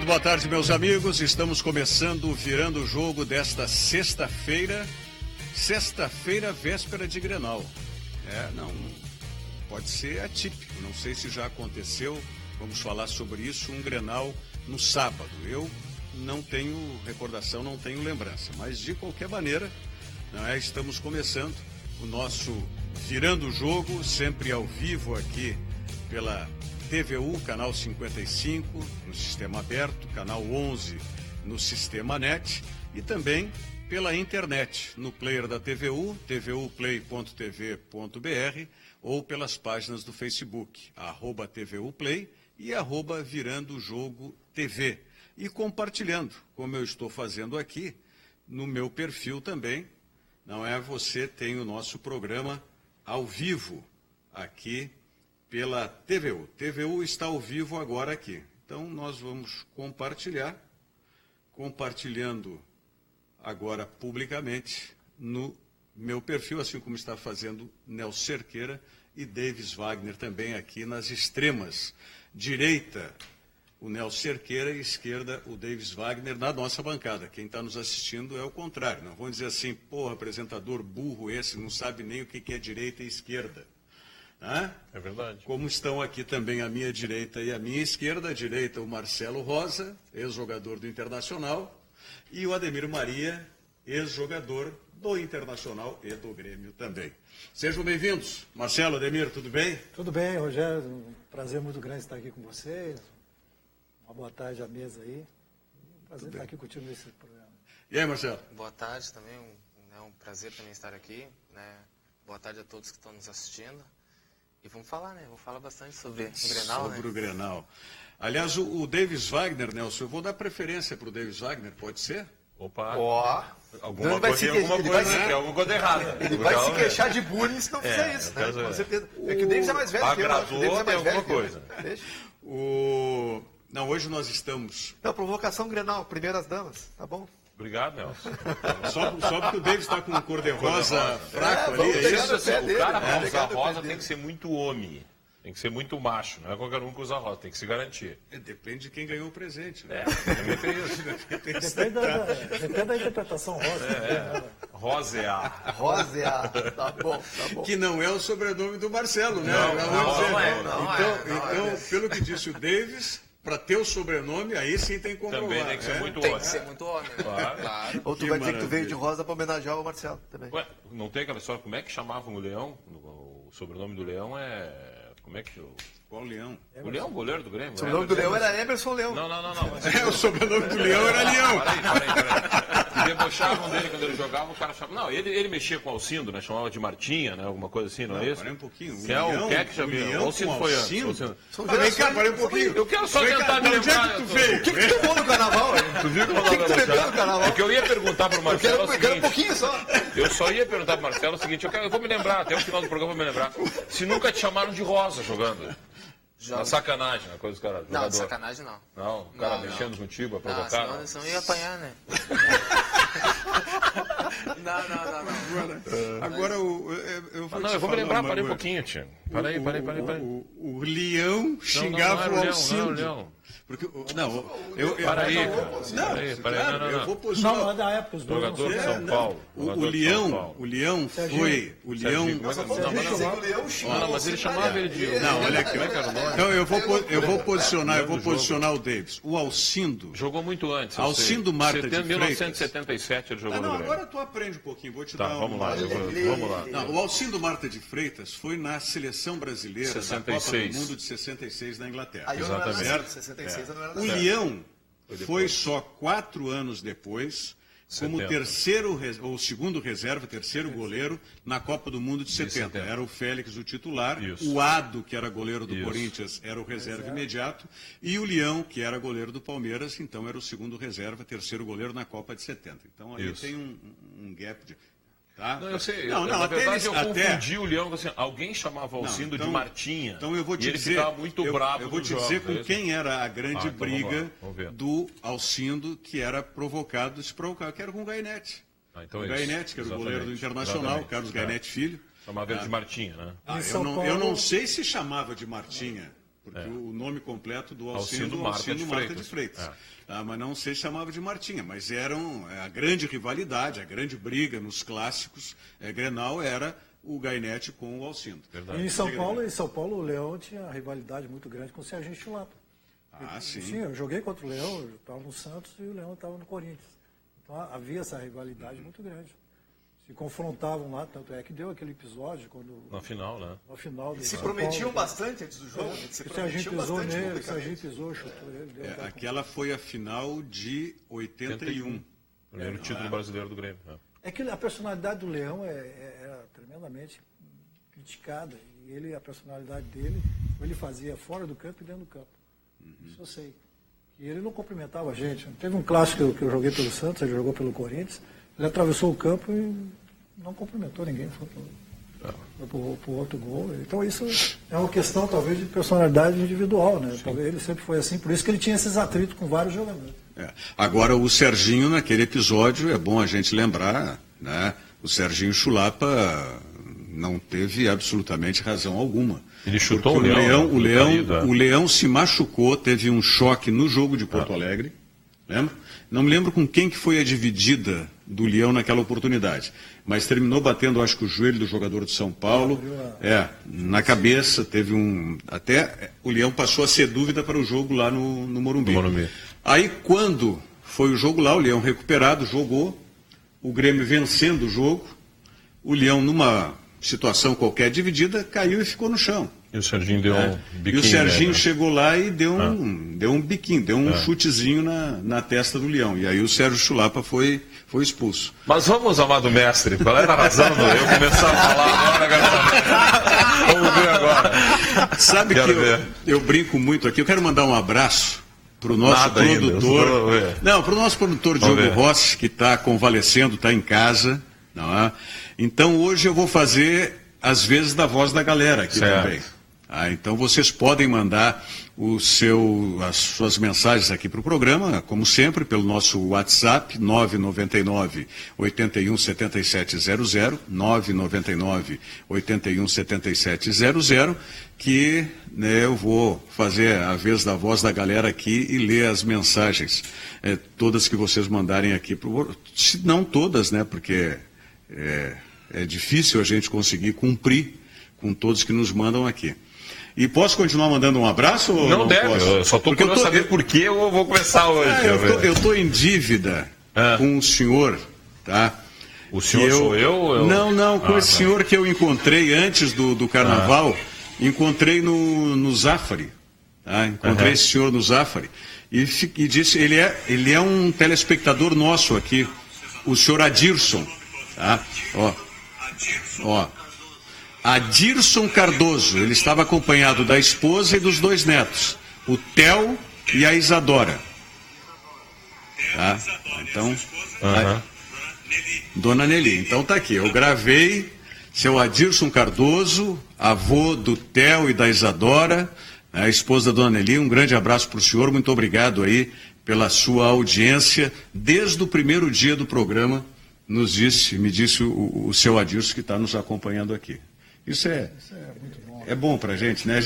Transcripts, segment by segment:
Muito boa tarde, meus amigos. Estamos começando o Virando o Jogo desta sexta-feira. Sexta-feira, véspera de Grenal. Não pode ser atípico. Não sei se já aconteceu. Vamos falar sobre isso. Um Grenal no sábado. Eu não tenho recordação, não tenho lembrança. Mas, de qualquer maneira, estamos começando o nosso Virando o Jogo, sempre ao vivo aqui pela TVU, canal 55, no sistema aberto, canal 11 no sistema NET e também pela internet, no player da TVU, tvuplay.tv.br ou pelas páginas do Facebook, @TVUplay e @Virando o Jogo TV. E compartilhando, como eu estou fazendo aqui, no meu perfil também, você tem o nosso programa ao vivo aqui pela TVU. TVU está ao vivo agora aqui. Então, nós vamos compartilhando agora publicamente no meu perfil, assim como está fazendo Nelson Cerqueira e Davis Wagner também aqui nas extremas. Direita, o Nelson Cerqueira e esquerda, o Davis Wagner na nossa bancada. Quem está nos assistindo é o contrário. Não vamos dizer assim, apresentador burro esse, não sabe nem o que é direita e esquerda. É verdade. Como estão aqui também a minha direita e a minha esquerda. À direita, o Marcelo Rosa, ex-jogador do Internacional, e o Ademir Maria, ex-jogador do Internacional e do Grêmio também. Sejam bem-vindos. Marcelo, Ademir, tudo bem? Tudo bem, Rogério. Um prazer muito grande estar aqui com vocês. Uma boa tarde à mesa aí. Um prazer estar aqui contigo nesse programa. E aí, Marcelo? Boa tarde também, um prazer também estar aqui. Boa tarde a todos que estão nos assistindo. E vamos falar, Vamos falar bastante sobre o Grenal, Sobre o Grenal. Aliás, o Davis Wagner, Nelson, eu vou dar preferência para o Davis Wagner, pode ser? Opa! Alguma coisa errada. Ele vai se queixar de bullying se não fizer isso, Com certeza. É que o Davis é mais velho que eu. Agradou, tem alguma coisa. Não, hoje nós estamos... Não, provocação Grenal, primeiras damas, tá bom? Obrigado, Nelson. Só porque o Davis está com um cor-de-rosa fraco ali. O cara para usar rosa tem que ser muito homem. Tem que ser muito macho. Não é qualquer um que usa rosa, tem que se garantir. Depende de quem ganhou o presente. Também tem isso. Depende da interpretação rosa. Rosear. Rosear. Tá bom. Que não é o sobrenome do Marcelo, né? Não Então, pelo que disse o Davis... Para ter o sobrenome, aí sim tem como também tem que ser muito Tem homem. que ser muito homem. Claro. Ou tu vai dizer que tu veio de rosa para homenagear o Marcelo também. Ué, não tem aquela história, como é que chamavam o Leão? O sobrenome do Leão é... Como é que... Qual Leão? O Leão, goleiro do Grêmio. O sobrenome do Leão era Emerson Leão. Não. O sobrenome do Leão era Leão. Peraí. E debochavam dele quando ele jogava, o cara chamava... Não, ele mexia com o Alcindo, né? Chamava de Martinha, né? Alguma coisa assim, não é isso? Parei um pouquinho. Que é que chamava? O Alcindo foi antes. Vem cá, parei um pouquinho. Eu quero só tentar me lembrar. Onde é que tu veio? O que tu tomou no carnaval? Tu viu que eu O que tu bebeu no carnaval? O que eu ia perguntar pro Marcelo é o Eu quero um seguinte... pouquinho só. Eu só ia perguntar pro Marcelo o seguinte, eu vou me lembrar, até o final do programa eu vou me lembrar. Se nunca te chamaram de rosa jogando. Uma sacanagem, a coisa dos caras. Não, sacanagem não. Não, o cara mexendo contigo, a provocar. Senão ia apanhar, né? Não. Agora eu vou eu vou me lembrar, parei um pouquinho, tio. Parei. O Leão xingava o Alcindo. Não. Porque, Para aí, cara. eu vou posicionar. Não, é da época, os dois. Jogador de São Paulo. O Leão foi... O Leão... Não, mas ele chamava ele de... Não, olha aqui. Então eu vou posicionar o Davis. O Alcindo... Jogou muito antes. Alcindo Marta de Freitas. 1977 ele jogou no Grêmio. Agora tu aprende um pouquinho. Vou te dar vamos lá. Vamos lá. Não, o Alcindo Marta de Freitas foi na seleção brasileira da Copa do Mundo de 66 na Inglaterra. Exatamente. 66 eu não era O Leão foi só 4 anos depois como 70. terceiro ou segundo reserva, terceiro goleiro na Copa do Mundo de 70. Era o Félix o titular, o Ado, que era goleiro do Corinthians, era o reserva imediato, e o Leão, que era goleiro do Palmeiras, então era o segundo reserva, terceiro goleiro na Copa de 70. Então aí tem um gap de... Tá? Não, eu sei. Na verdade, eu confundi o Leão, assim, alguém chamava Alcindo de Martinha. Então eu vou te dizer, ele ficava muito bravo. Eu vou te dizer com quem era a grande briga do Alcindo, que era provocado, que era com o Gainete. O Gainete, que era o goleiro do Internacional, Carlos Gainete Filho. Chamava ele de Martinha, né? Eu não sei se chamava de Martinha. Porque o nome completo do Alcindo Marta de de Freitas. Mas não se chamava de Martinha, mas eram a grande rivalidade, a grande briga nos clássicos. Grenal era o Gainete com o Alcindo. E em São Paulo, o Leão tinha uma rivalidade muito grande com o Serginho Chulapa. Sim. Sim, eu joguei contra o Leão, eu estava no Santos e o Leão estava no Corinthians. Então havia essa rivalidade muito grande. Se confrontavam lá, tanto é que deu aquele episódio quando... Na final, né? Na final do se prometiam bastante antes do jogo. O Serginho pisou nele, o Serginho pisou, chutou ele. Aquela foi a final de 81. Primeiro título brasileiro do Grêmio. É que a personalidade do Leão era tremendamente criticada. E a personalidade dele, ele fazia fora do campo e dentro do campo. Isso eu sei. E ele não cumprimentava a gente. Teve um clássico que eu joguei pelo Santos, ele jogou pelo Corinthians. Ele atravessou o campo e não cumprimentou ninguém. Foi pro outro gol. Então isso é uma questão, talvez, de personalidade individual, né? Talvez ele sempre foi assim. Por isso que ele tinha esses atritos com vários jogadores. Agora, o Serginho, naquele episódio, é bom a gente lembrar, né? O Serginho Chulapa não teve absolutamente razão alguma. Ele chutou o Leão se machucou, teve um choque no jogo de Porto Alegre, lembra? Não me lembro com quem que foi a dividida do Leão naquela oportunidade, mas terminou batendo, acho que o joelho do jogador de São Paulo, na cabeça, teve até o Leão passou a ser dúvida para o jogo lá no Morumbi. Aí quando foi o jogo lá, o Leão recuperado, jogou, o Grêmio vencendo o jogo, o Leão numa situação qualquer dividida, caiu e ficou no chão. E o Serginho deu um biquinho. E o Serginho chegou lá e deu um biquinho, deu um chutezinho na testa do Leão. E aí o Sérgio Chulapa foi expulso. Mas vamos, amado mestre, qual era a razão de eu começar a falar agora, galera? Vamos ver agora. Sabe que eu brinco muito aqui, eu quero mandar um abraço para o nosso produtor. Para o nosso produtor Diogo Rossi, que está convalescendo, está em casa. Não é? Então hoje eu vou fazer as vezes da voz da galera aqui também. Então vocês podem mandar as suas mensagens aqui para o programa, como sempre, pelo nosso WhatsApp, 999 81 7700, 999 81 7700, que eu vou fazer a vez da voz da galera aqui e ler as mensagens, todas que vocês mandarem aqui, se não todas, né, porque é difícil a gente conseguir cumprir com todos que nos mandam aqui. E posso continuar mandando um abraço? Ou não deve, posso? Eu só estou querendo saber por que eu vou começar hoje. Eu estou em dívida com o senhor, tá? O senhor sou eu? Não, com esse senhor que eu encontrei antes do Carnaval, encontrei no Zafari, tá? Encontrei esse senhor no Zafari e disse, ele é um telespectador nosso aqui, o senhor Adirson, tá? Ó. Adirson Cardoso, ele estava acompanhado da esposa e dos 2 netos, o Theo e a Isadora. Tá? Então, Dona Nelly. Então tá aqui, eu gravei seu Adirson Cardoso, avô do Theo e da Isadora, a esposa da Dona Nelly. Um grande abraço para o senhor, muito obrigado aí pela sua audiência. Desde o primeiro dia do programa, me disse o seu Adirson que está nos acompanhando aqui. Isso é muito bom. É bom para a gente, né?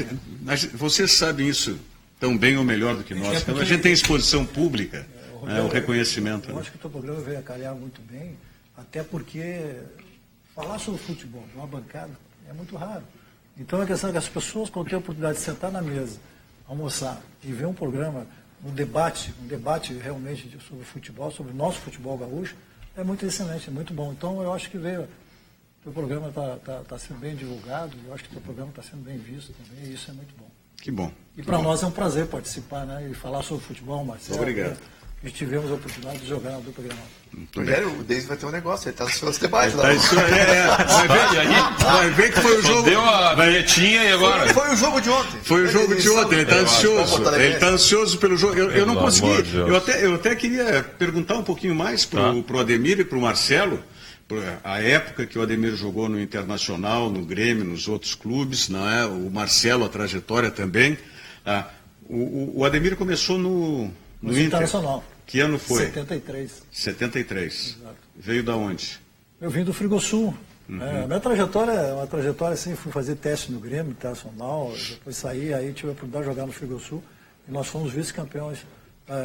Vocês sabem isso tão bem ou melhor do que nós. Quando a gente tem exposição pública, o reconhecimento. Eu acho que o teu programa veio a calhar muito bem, até porque falar sobre futebol numa bancada é muito raro. Então a questão é que as pessoas, quando têm a oportunidade de sentar na mesa, almoçar e ver um programa, um debate realmente sobre futebol, sobre o nosso futebol gaúcho, é muito excelente, é muito bom. Então eu acho que o programa está sendo bem divulgado, eu acho que o programa está sendo bem visto também, e isso é muito bom. Que bom. E para nós é um prazer participar, né, e falar sobre futebol, Marcelo. Obrigado. E tivemos a oportunidade de jogar na dupla Grenal. O Deise vai ter um negócio, ele está nos seus debates lá. Vai ver que foi o jogo. Deu a vinhetinha e agora? Foi o jogo de ontem. Foi o jogo de ontem, ele está ansioso. Ele está ansioso pelo jogo. Eu não consegui. Eu até queria perguntar um pouquinho mais para o Ademir e para o Marcelo. A época que o Ademir jogou no Internacional, no Grêmio, nos outros clubes, não é? O Marcelo, a trajetória também. O Ademir começou no Internacional. Que ano foi? 73. 73. Exato. Veio da onde? Eu vim do Frigosul. A minha trajetória é uma trajetória assim, fui fazer teste no Grêmio Internacional, depois saí, aí tive a oportunidade de jogar no Frigosul, e nós fomos vice-campeões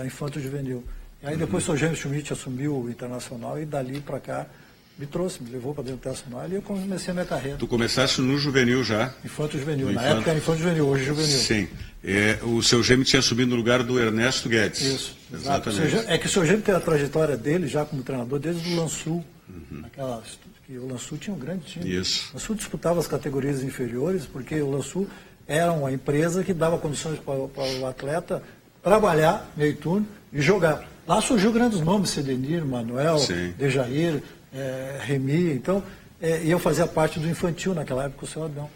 infanto-juvenil. E aí depois o Sr. James Schmidt assumiu o Internacional e dali para cá me levou para dentro do Internacional e eu comecei a minha carreira. Tu começaste no juvenil já? Infanto-juvenil, na época era infanto-juvenil, hoje juvenil. Sim. O seu Gêmeo tinha assumido no lugar do Ernesto Guedes. Isso, exatamente. É que o seu Gêmeo tem a trajetória dele já como treinador desde o Lansul. Que o Lansul tinha um grande time. Isso. O Lansul disputava as categorias inferiores porque o Lansul era uma empresa que dava condições para o atleta trabalhar meio turno e jogar. Lá surgiu grandes nomes, Sedenir, Manuel, Dejair, Remy. Então, e eu fazia parte do infantil naquela época, o seu Adão.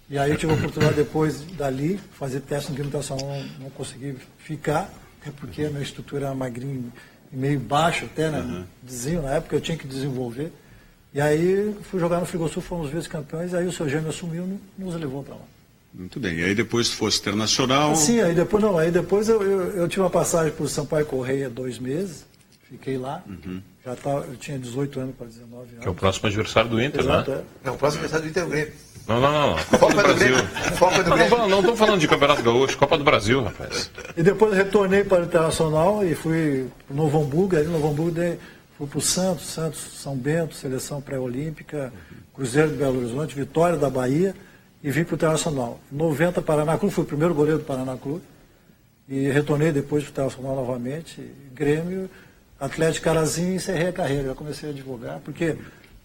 E aí eu tive a oportunidade depois dali, fazer teste no Grêmio Internacional, não consegui ficar, até porque a minha estrutura era magrinha e meio baixo até, né? Vizinho, na época eu tinha que desenvolver. E aí fui jogar no Frigosul, fomos vice-campeões, aí o seu Gêmeo assumiu e nos levou para lá. Muito bem. E aí depois tu fosse internacional? Sim, aí depois eu tive uma passagem por Sampaio Correia 2 meses, fiquei lá. Eu tinha 18 anos para 19 anos. Que é o próximo adversário do Inter, Exato, né? Não, o próximo adversário do Inter é o Grêmio. Não. Copa do Brasil. Copa do Brasil. Não estou falando de Campeonato Gaúcho, Copa do Brasil, rapaz. E depois retornei para o Internacional e fui para o Novo Hamburgo. Aí no Novo Hamburgo fui para o Santos, São Bento, Seleção Pré-Olímpica, Cruzeiro de Belo Horizonte, Vitória da Bahia e vim para o Internacional. Em 90, Paraná Clube, fui o primeiro goleiro do Paraná Clube. E retornei depois para o Internacional novamente, Grêmio, Atlético Carazinho e encerrei a carreira. Já comecei a advogar, porque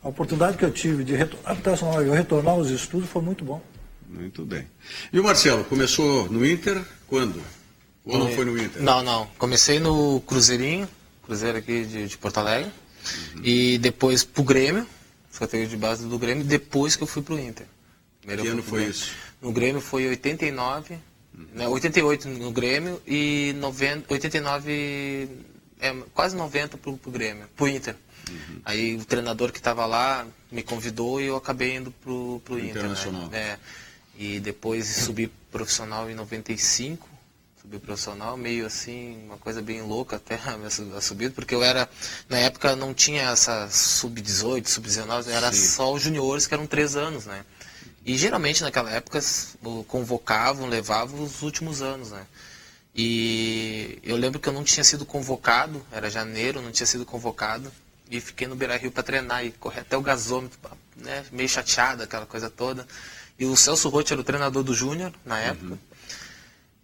a oportunidade que eu tive de retornar para o Internacional e retornar aos estudos foi muito bom. Muito bem. E o Marcelo, começou no Inter quando? Ou não foi no Inter? Não. Comecei no Cruzeirinho, Cruzeiro aqui de Porto Alegre. E depois pro Grêmio, categoria de base do Grêmio, depois que eu fui pro Inter. Que ano foi isso? No Grêmio foi 89, 88 no Grêmio e 89, quase 90 pro Grêmio, pro Inter. Aí o treinador que estava lá me convidou e eu acabei indo pro Inter. Internacional. Né? E depois subi profissional em 95, subi profissional, meio assim, uma coisa bem louca até a subida, porque eu era, na época não tinha essa sub-18, sub-19, era só os juniores que eram 3 anos, né? E geralmente naquela época convocavam, levavam os últimos anos, né? E eu lembro que eu não tinha sido convocado, era janeiro, não tinha sido convocado, e fiquei no Beira-Rio para treinar e correr até o gasômetro, né? Meio chateado, aquela coisa toda. E o Celso Roth era o treinador do Júnior na época.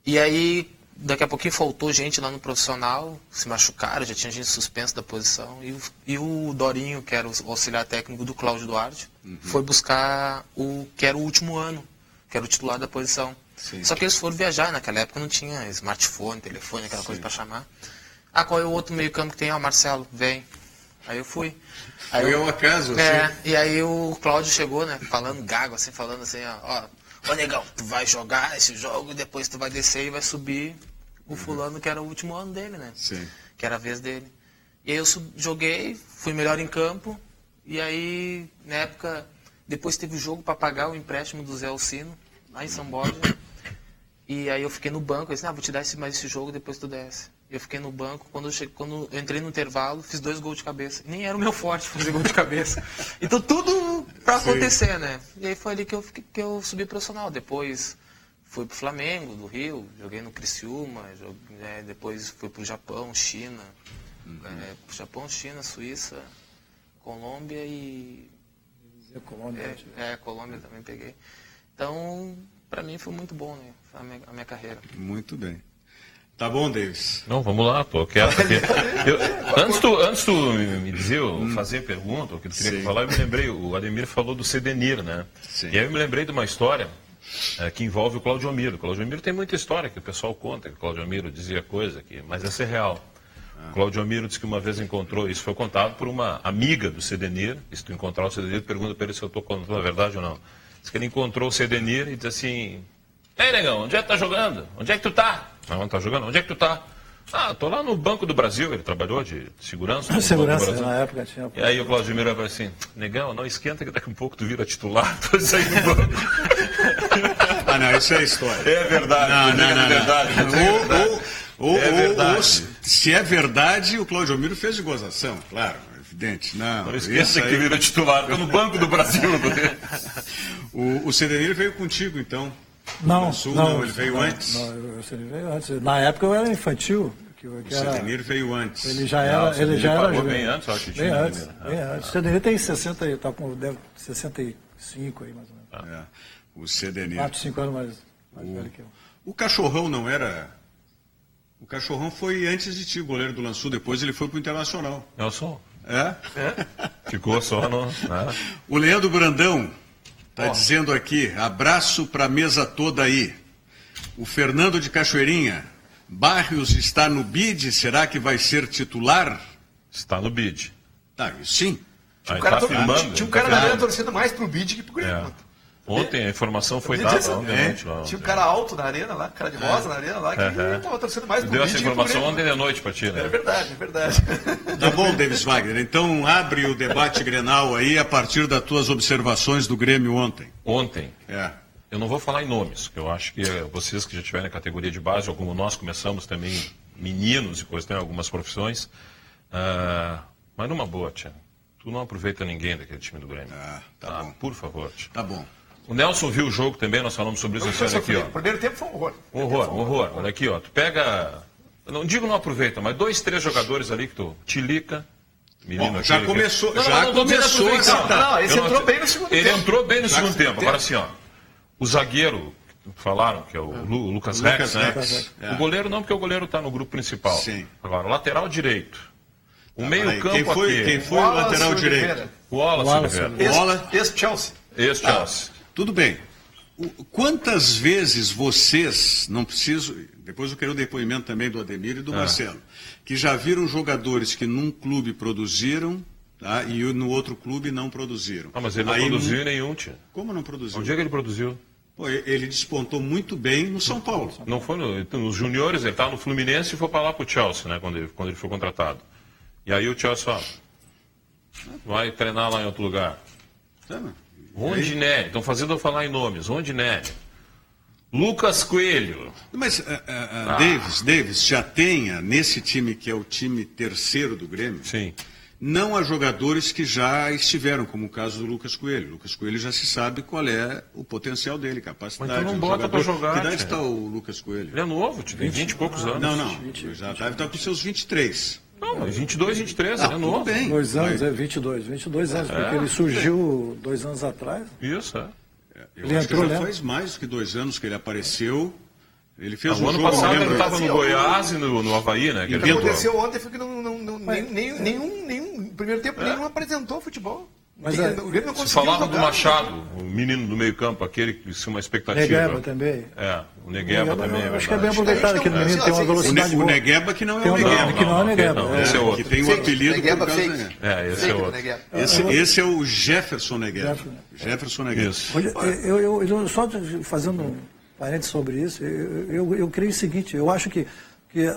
E aí, daqui a pouquinho faltou gente lá no profissional, se machucaram, já tinha gente suspensa da posição. E o Dorinho, que era o auxiliar técnico do Cláudio Duarte, foi buscar o que era o último ano, que era o titular da posição. Sim. Só que eles foram viajar, naquela época não tinha smartphone, telefone, aquela coisa para chamar. Qual é o outro meio campo que tem? Marcelo, vem. Aí eu fui. Foi ao acaso, assim? E aí o Cláudio chegou, né, falando gago, assim, ó, negão, tu vai jogar esse jogo e depois tu vai descer e vai subir o fulano que era o último ano dele, né? Sim. Que era a vez dele. E aí eu joguei, fui melhor em campo, e aí, na época, depois teve o jogo para pagar o empréstimo do Zé Alcino, lá em São Borja. E aí eu fiquei no banco, eu disse, vou te dar mais esse jogo, depois tu desce. Eu fiquei no banco, quando eu entrei no intervalo, fiz 2 gols de cabeça. Nem era o meu forte fazer gol de cabeça. Então tudo pra acontecer, né? E aí foi ali que eu subi profissional. Depois fui pro Flamengo, do Rio, joguei no Criciúma, depois fui pro Japão, China. Japão, China, Suíça, Colômbia e... Colômbia também peguei. Então, pra mim foi muito bom, né? A minha carreira. Muito bem. Tá bom, Davis? Não, vamos lá, pô. Antes tu me dizer, fazer a pergunta, o que tu queria falar, eu me lembrei, o Ademir falou do Sedenir, né? Sim. E aí eu me lembrei de uma história que envolve o Claudio Miro. O Claudio Miro tem muita história que o pessoal conta, que o Claudio Miro dizia coisa aqui, mas essa é real. O Claudio Miro disse que uma vez encontrou, isso foi contado por uma amiga do Sedenir, e se tu encontrar o Sedenir, pergunta para ele se eu estou contando a verdade ou não. Diz que ele encontrou o Sedenir e disse assim, ei, negão, onde é que tá jogando? Onde é que tu tá? Não tá jogando? Onde é que tu tá? Tô lá no Banco do Brasil, ele trabalhou de segurança. Segurança, na época tinha. E aí o Claudio Miro vai assim, negão, não esquenta que daqui a pouco tu vira titular, tu sai do banco. Não, isso é história. É verdade. Não. É verdade. Se é verdade, o Claudio Miro fez de gozação, claro. Evidente, não. Não esqueça que vira titular, está no Banco do Brasil. O Sedenir veio contigo, então? Não, ele veio antes? Não, o Sedenir veio antes. Na época eu era infantil. O Sedenir veio antes. Ele já era. Bem antes, acho que bem tinha. Antes. O Sedenir tem 60, está com 65 aí, mais ou menos. O Sedenir. 4, 5 anos mais velho que eu. O Cachorrão não era... O Cachorrão foi antes de ti, o goleiro do Lançu, depois ele foi pro Internacional. Nelson? É? Ficou só no... O Leandro Brandão está dizendo aqui, abraço para a mesa toda aí. O Fernando de Cachoeirinha, Barrios está no bid, será que vai ser titular? Está no bid. Tá, sim. Tinha um cara na arena torcendo mais pro bid que pro Grêmio. Ontem a informação foi dada. Tinha um cara alto na arena lá, cara de rosa na arena lá, que estava torcendo mais pro Deu bid. Deu essa informação ontem de noite para ti, né? É verdade. Tá bom, Davis Wagner. Então abre o debate Grenal aí a partir das tuas observações do Grêmio ontem. Ontem? Eu não vou falar em nomes, porque eu acho que vocês que já tiverem na categoria de base, ou como nós começamos também, meninos e coisas, tem algumas profissões, mas numa boa, tia. Tu não aproveita ninguém daquele time do Grêmio. Tá bom. Por favor, tia. Tá bom. O Nelson viu o jogo também, nós falamos sobre isso esse ano aqui, ó. O primeiro tempo foi um horror. Horror. Olha aqui, ó. Tu pega. Não digo não aproveita, mas 2, 3 jogadores ali que tu. Tilica. Menino aqui. Já começou. Não, esse entrou bem no segundo tempo. Ele entrou bem no segundo tempo. Agora assim, ó. O zagueiro, falaram, que é o Lucas Rex, né? O goleiro não, porque o goleiro tá no grupo principal. Sim. Agora, o lateral direito. O meio-campo aqui. Quem foi o lateral direito? O Wallace Oliveira. Ex-Chelsea. Ex-Chelsea. Tudo bem. Quantas vezes vocês, não preciso, depois eu quero o depoimento também do Ademir e do Marcelo, que já viram jogadores que num clube produziram, tá, e no outro clube não produziram. Mas ele não produziu em nenhum, tia. Como não produziu? Onde é que ele produziu? Pô, ele despontou muito bem no São Paulo. Não foi nos juniores, ele estava no Fluminense e foi para lá para o Chelsea, né, quando ele foi contratado. E aí o Chelsea vai treinar lá em outro lugar. Rondinelli, estão fazendo eu falar em nomes. Rondinelli. Lucas Coelho. Mas, Davis, já tenha nesse time que é o time terceiro do Grêmio, sim, não há jogadores que já estiveram, como o caso do Lucas Coelho. Lucas Coelho já se sabe qual é o potencial dele, capacidade. Mas tu não bota para jogar. Que idade está o Lucas Coelho? Ele é novo, tem 20 e poucos anos. Não, já deve estar com seus 23. Não, mas 22, 23, ele é novo. Bem, 2 anos, 22 anos, porque ele surgiu 2 anos atrás. Isso, ele entrou, já faz mais do que 2 anos que ele apareceu. Ele fez um ano jogo, passado ele estava no Goiás e no Havaí, né? O que aconteceu ontem foi que nenhum primeiro tempo nenhum apresentou futebol. Mas o Grêmio não conseguiu falava do Machado, o menino do meio campo, aquele que tinha uma expectativa. Negueba também. O Negueba também. Acho que é bem aproveitado aquele menino, tem uma velocidade boa. O Negueba que não é o Negueba. Que não é o Negueba. Esse é outro. Que tem um apelido por causa do Negueba. Esse é outro. Esse é o Jefferson Negueba. Jefferson Negueba. Eu só fazendo um parênteses sobre isso, eu creio o seguinte, eu acho que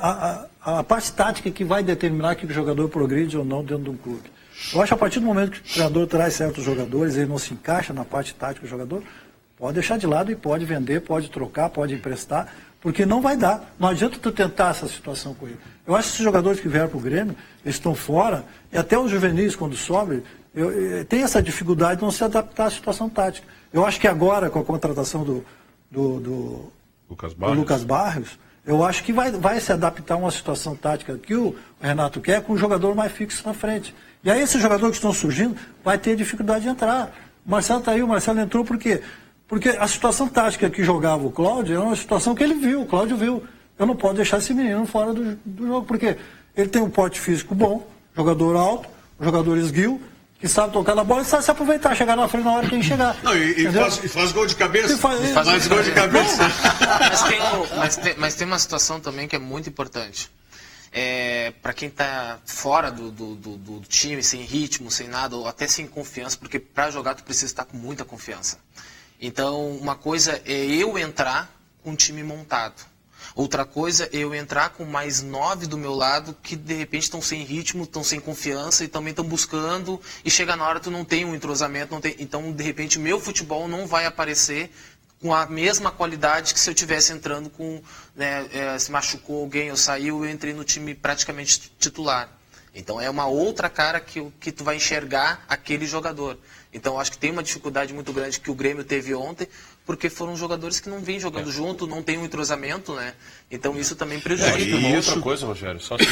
a parte tática que vai determinar que o jogador progride ou não dentro de um clube. Eu acho que a partir do momento que o treinador traz certos jogadores, ele não se encaixa na parte tática do jogador, pode deixar de lado e pode vender, pode trocar, pode emprestar, porque não vai dar. Não adianta tu tentar essa situação com ele. Eu acho que esses jogadores que vieram para o Grêmio, eles estão fora, e até os juvenis, quando sobem, tem essa dificuldade de não se adaptar à situação tática. Eu acho que agora, com a contratação do Lucas Barrios, eu acho que vai se adaptar a uma situação tática que o Renato quer, com um jogador mais fixo na frente. E aí esses jogadores que estão surgindo vai ter dificuldade de entrar. O Marcelo está aí, o Marcelo entrou por quê? Porque a situação tática que jogava o Cláudio é uma situação que ele viu, o Cláudio viu. Eu não posso deixar esse menino fora do jogo, porque ele tem um porte físico bom, jogador alto, jogador esguio, que sabe tocar na bola e sabe se aproveitar, chegar na frente na hora que ele chegar. Não, e faz gol de cabeça. Faz gol de cabeça. Mas tem uma situação também que é muito importante. Para quem está fora do time, sem ritmo, sem nada, ou até sem confiança, porque para jogar tu precisa estar com muita confiança. Então, uma coisa é eu entrar com um time montado. Outra coisa é eu entrar com mais 9 do meu lado que de repente estão sem ritmo, estão sem confiança e também estão buscando, e chega na hora tu não tem um entrosamento, então de repente o meu futebol não vai aparecer com a mesma qualidade que se eu tivesse entrando com, se machucou alguém, eu entrei no time praticamente titular. Então é uma outra cara que tu vai enxergar aquele jogador. Então acho que tem uma dificuldade muito grande que o Grêmio teve ontem, porque foram jogadores que não vêm jogando junto, não tem um entrosamento, né? Então isso também prejudica. E uma outra coisa, Rogério, só que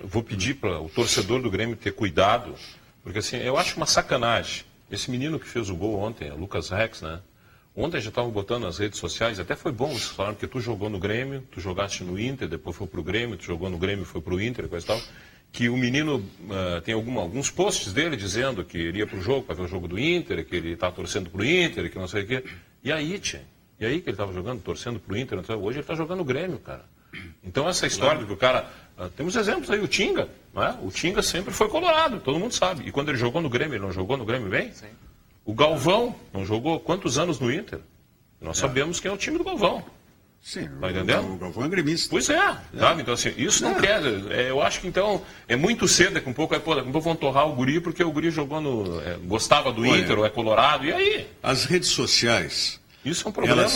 eu vou pedir para o torcedor do Grêmio ter cuidado, porque assim, eu acho uma sacanagem. Esse menino que fez o gol ontem, o Lucas Rex, né? Ontem já estavam botando nas redes sociais, até foi bom isso, falaram que tu jogou no Grêmio, tu jogaste no Inter, depois foi pro Grêmio, tu jogou no Grêmio, foi pro Inter, coisa e tal. Que o menino tem alguns posts dele dizendo que iria pro jogo, para ver o jogo do Inter, que ele tá torcendo pro Inter, que não sei o quê. E aí, que ele estava jogando, torcendo pro Inter, hoje ele está jogando no Grêmio, cara. Então essa história do que o cara... temos exemplos aí, o Tinga, né? O Tinga sempre foi colorado, todo mundo sabe. E quando ele jogou no Grêmio, ele não jogou no Grêmio bem? Sim. O Galvão não jogou quantos anos no Inter? Nós sabemos quem é o time do Galvão. Sim, tá entendendo? O Galvão é gremista. Pois é. Sabe? Então, assim, isso não quer. Eu acho que então é muito cedo, daqui um pouco vão torrar o guri, porque o guri jogou gostava do Inter, ou é colorado, e aí? As redes sociais. Isso é um problema,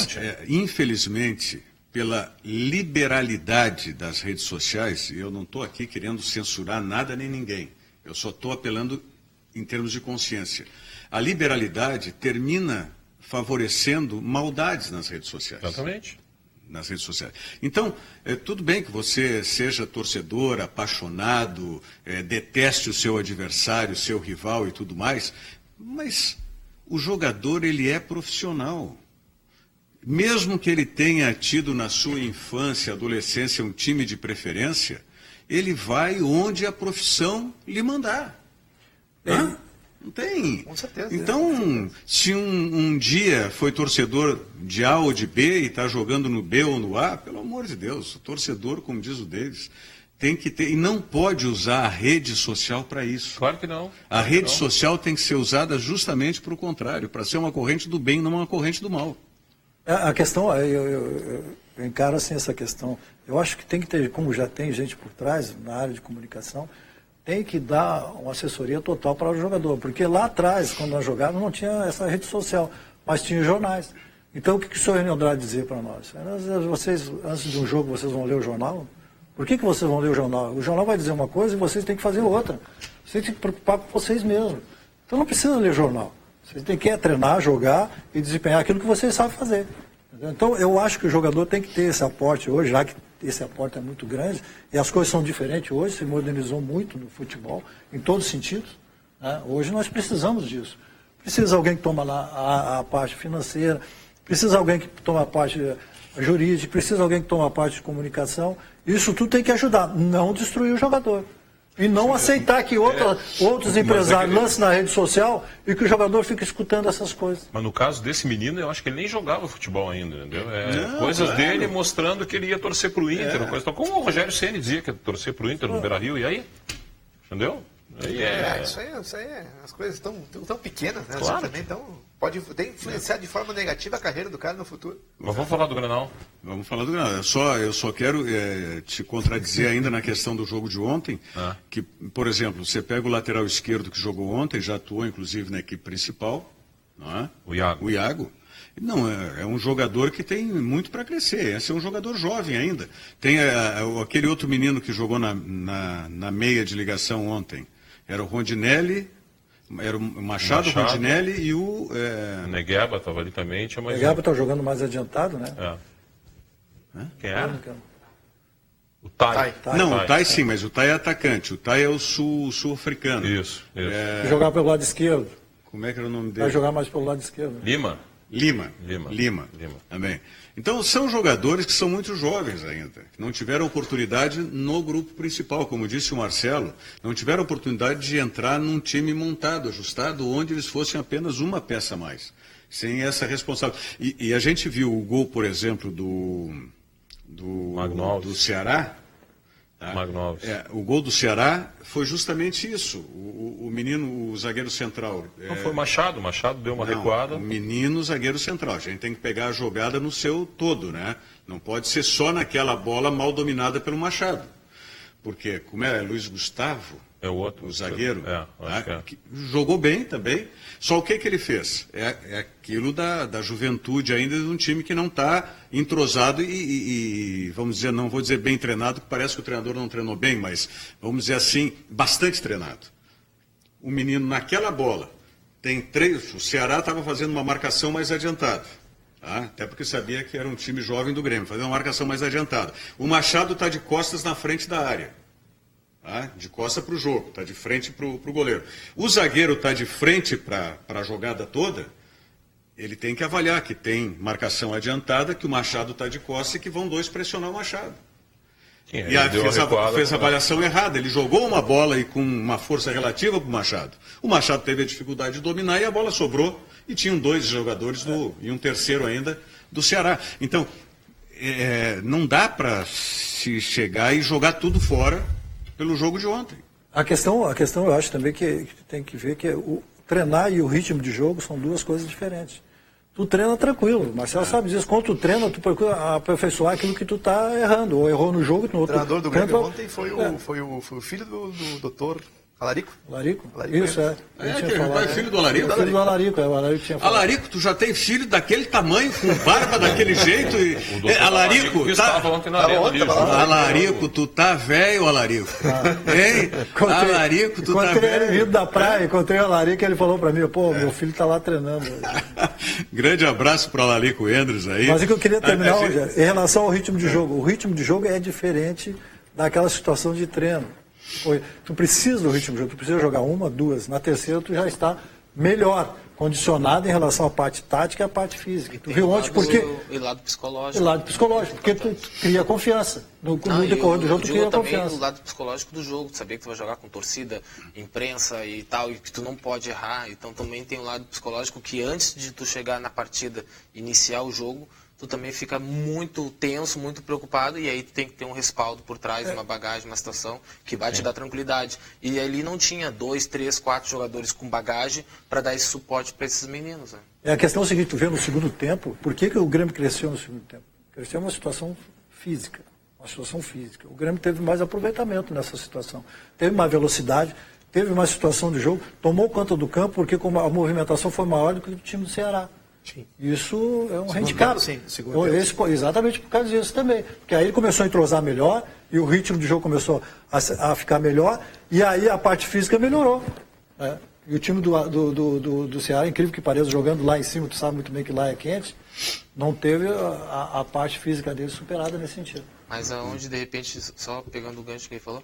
infelizmente, pela liberalidade das redes sociais, e eu não estou aqui querendo censurar nada nem ninguém. Eu só estou apelando em termos de consciência. A liberalidade termina favorecendo maldades nas redes sociais. Exatamente. Nas redes sociais. Então, tudo bem que você seja torcedor, apaixonado, deteste o seu adversário, o seu rival e tudo mais, mas o jogador, ele é profissional. Mesmo que ele tenha tido na sua infância, adolescência, um time de preferência, ele vai onde a profissão lhe mandar. Não tem. Com certeza. Então, se um dia foi torcedor de A ou de B e está jogando no B ou no A, pelo amor de Deus, o torcedor, como diz o Davis, tem que ter, e não pode usar a rede social para isso. Claro que não. A rede social tem que ser usada justamente para o contrário, para ser uma corrente do bem, não uma corrente do mal. A questão, eu encaro assim essa questão. Eu acho que tem que ter, como já tem gente por trás, na área de comunicação, tem que dar uma assessoria total para o jogador. Porque lá atrás, quando nós jogávamos, não tinha essa rede social, mas tinha jornais. Então, o que o senhor Renê Andrade dizia para nós? Vocês, antes de um jogo, vocês vão ler o jornal? Por que vocês vão ler o jornal? O jornal vai dizer uma coisa e vocês têm que fazer outra. Vocês têm que se preocupar com vocês mesmos. Então, não precisa ler jornal. Vocês têm que treinar, jogar e desempenhar aquilo que vocês sabem fazer. Entendeu? Então, eu acho que o jogador tem que ter esse aporte hoje, já que esse aporte é muito grande, e as coisas são diferentes hoje, se modernizou muito no futebol, em todos os sentidos. Né? Hoje nós precisamos disso. Precisa alguém que toma lá a parte financeira, precisa alguém que toma a parte jurídica, precisa alguém que toma a parte de comunicação. Isso tudo tem que ajudar, não destruir o jogador. E não aceitar que outros empresários lancem na rede social e que o jogador fique escutando essas coisas. Mas no caso desse menino, eu acho que ele nem jogava futebol ainda, entendeu? Coisas dele mostrando que ele ia torcer pro Inter. Coisa, como o Rogério Ceni dizia que ia torcer pro Inter no Beira-Rio, e aí? Entendeu? Isso aí, as coisas estão tão pequenas, né? Claro. Também pode influenciar de forma negativa a carreira do cara no futuro. Mas vamos falar do Grenal. Vamos falar do Grenal. Eu só quero te contradizer ainda na questão do jogo de ontem, que, por exemplo, você pega o lateral esquerdo que jogou ontem, já atuou inclusive na equipe principal, não é? O Iago. Não, é um jogador que tem muito para crescer. Esse é um jogador jovem ainda. Tem aquele outro menino que jogou na meia de ligação ontem. Era o Rondinelli, era o Machado, o Rondinelli e o... O Negueba estava ali também. O Negueba está jogando mais adiantado, né? Quem era? O Tai. Não, o Tai sim, mas o Tai é atacante. O Tai é o sul-africano. Isso. Jogar pelo lado esquerdo. Como é que era o nome dele? Vai jogar mais pelo lado esquerdo. Lima. Também. Então, são jogadores que são muito jovens ainda, que não tiveram oportunidade no grupo principal, como disse o Marcelo, não tiveram oportunidade de entrar num time montado, ajustado, onde eles fossem apenas uma peça a mais, sem essa responsabilidade. E a gente viu o gol, por exemplo, do Ceará. Tá? O gol do Ceará foi justamente isso. O menino, o zagueiro central. Não foi o Machado deu uma recuada. O menino, zagueiro central. A gente tem que pegar a jogada no seu todo, né? Não pode ser só naquela bola mal dominada pelo Machado. Porque, como é Luiz Gustavo, É o outro. O zagueiro. Que jogou bem também. Só o que ele fez? É aquilo da juventude ainda de um time que não está entrosado e, vamos dizer, não vou dizer bem treinado, que parece que o treinador não treinou bem, mas, vamos dizer assim, bastante treinado. O menino naquela bola, o Ceará estava fazendo uma marcação mais adiantada. Até porque sabia que era um time jovem do Grêmio, fazendo uma marcação mais adiantada. O Machado está de costas na frente da área. De costas para o jogo, está de frente para o goleiro. O zagueiro está de frente para a jogada toda, ele tem que avaliar que tem marcação adiantada, que o Machado está de costas e que vão dois pressionar o Machado. Fez a avaliação errada. Ele jogou uma bola e com uma força relativa para o Machado. O Machado teve a dificuldade de dominar e a bola sobrou. E tinham 2 jogadores e um terceiro ainda do Ceará. Então, não dá para se chegar e jogar tudo fora pelo jogo de ontem. A questão eu acho também que tem que ver que o treinar e o ritmo de jogo são 2 coisas diferentes. Tu treina tranquilo, o Marcelo sabe disso. Quando tu treina, tu procura aperfeiçoar aquilo que tu está errando. Ou errou no jogo, no outro. O treinador do Grêmio ontem foi o filho do doutor Alarico? Alarico? Isso, é filho do Alarico? É filho do Alarico, o Alarico tinha falado. Alarico, tu já tem filho daquele tamanho, com barba daquele jeito? Alarico, Alarico, tu tá velho, Alarico. Hein? Alarico, tu tá velho. Encontrei ele vindo da praia, encontrei o Alarico e ele falou pra mim, meu filho tá lá treinando. Grande abraço pro Alarico Endres aí. Mas o que eu queria terminar, em relação ao ritmo de jogo. O ritmo de jogo é diferente daquela situação de treino. Tu precisa do ritmo de jogo, tu precisa jogar 1, 2, na terceira tu já está melhor, condicionado em relação à parte tática e à parte física. Tu viu ontem porque... E lado psicológico. E lado psicológico, porque tu cria confiança. No decorrer do jogo tu cria confiança. O lado psicológico do jogo, saber que tu vai jogar com torcida, imprensa e tal, e que tu não pode errar. Então também tem o lado psicológico que antes de tu chegar na partida, iniciar o jogo, tu também fica muito tenso, muito preocupado, e aí tu tem que ter um respaldo por trás, uma bagagem, uma situação que vai te dar tranquilidade. E ali não tinha 2, 3, 4 jogadores com bagagem para dar esse suporte para esses meninos. A questão é o seguinte, tu vê no segundo tempo, por que o Grêmio cresceu no segundo tempo? Cresceu uma situação física, O Grêmio teve mais aproveitamento nessa situação, teve mais velocidade, teve mais situação de jogo, tomou conta do campo, porque a movimentação foi maior do que o time do Ceará. Sim. Isso é um handicap. Exatamente por causa disso também. Porque aí ele começou a entrosar melhor e o ritmo de jogo começou a ficar melhor e aí a parte física melhorou. E o time do Ceará, incrível que pareça, jogando lá em cima, tu sabe muito bem que lá é quente, não teve a parte física dele superada nesse sentido. Mas aonde, de repente, só pegando o gancho que ele falou,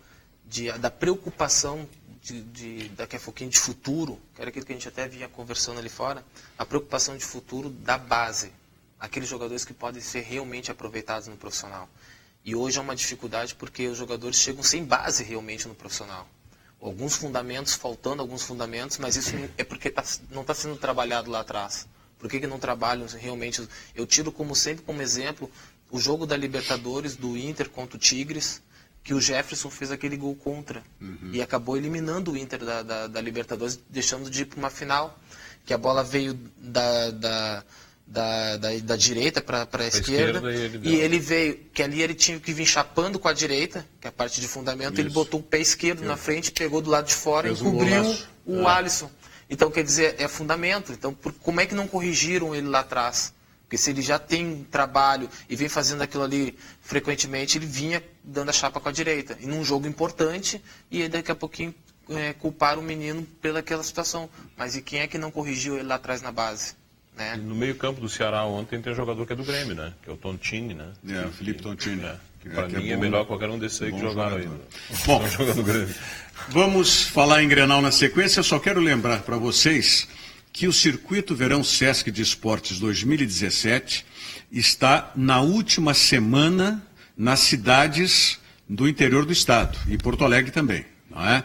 da preocupação daqui a pouquinho de futuro, que era aquilo que a gente até vinha conversando ali fora, a preocupação de futuro da base, aqueles jogadores que podem ser realmente aproveitados no profissional. E hoje é uma dificuldade porque os jogadores chegam sem base realmente no profissional. Faltando alguns fundamentos, mas isso é porque não está sendo trabalhado lá atrás. Por que não trabalham realmente? Eu tiro sempre como exemplo o jogo da Libertadores, do Inter contra o Tigres, que o Jefferson fez aquele gol contra e acabou eliminando o Inter da Libertadores, deixando de ir para uma final, que a bola veio da direita para a esquerda e ele veio, que ali ele tinha que vir chapando com a direita, que é a parte de fundamento, ele botou o pé esquerdo na frente, pegou do lado de fora e cobriu o Alisson. Então, quer dizer, é fundamento. Então, como é que não corrigiram ele lá atrás? Porque se ele já tem trabalho e vem fazendo aquilo ali frequentemente, ele vinha dando a chapa com a direita. E num jogo importante, e aí daqui a pouquinho culpar o menino pelaquela situação. Mas e quem é que não corrigiu ele lá atrás na base? Né? No meio campo do Ceará ontem tem um jogador que é do Grêmio, né? Que é o Tontini, né? O Felipe Tontini. Que para mim é melhor qualquer um desses aí que jogaram aí. Bom, jogando Grêmio. Vamos falar em Grenal na sequência. Eu só quero lembrar para vocês que o Circuito Verão Sesc de Esportes 2017 está na última semana nas cidades do interior do estado, e Porto Alegre também, não é?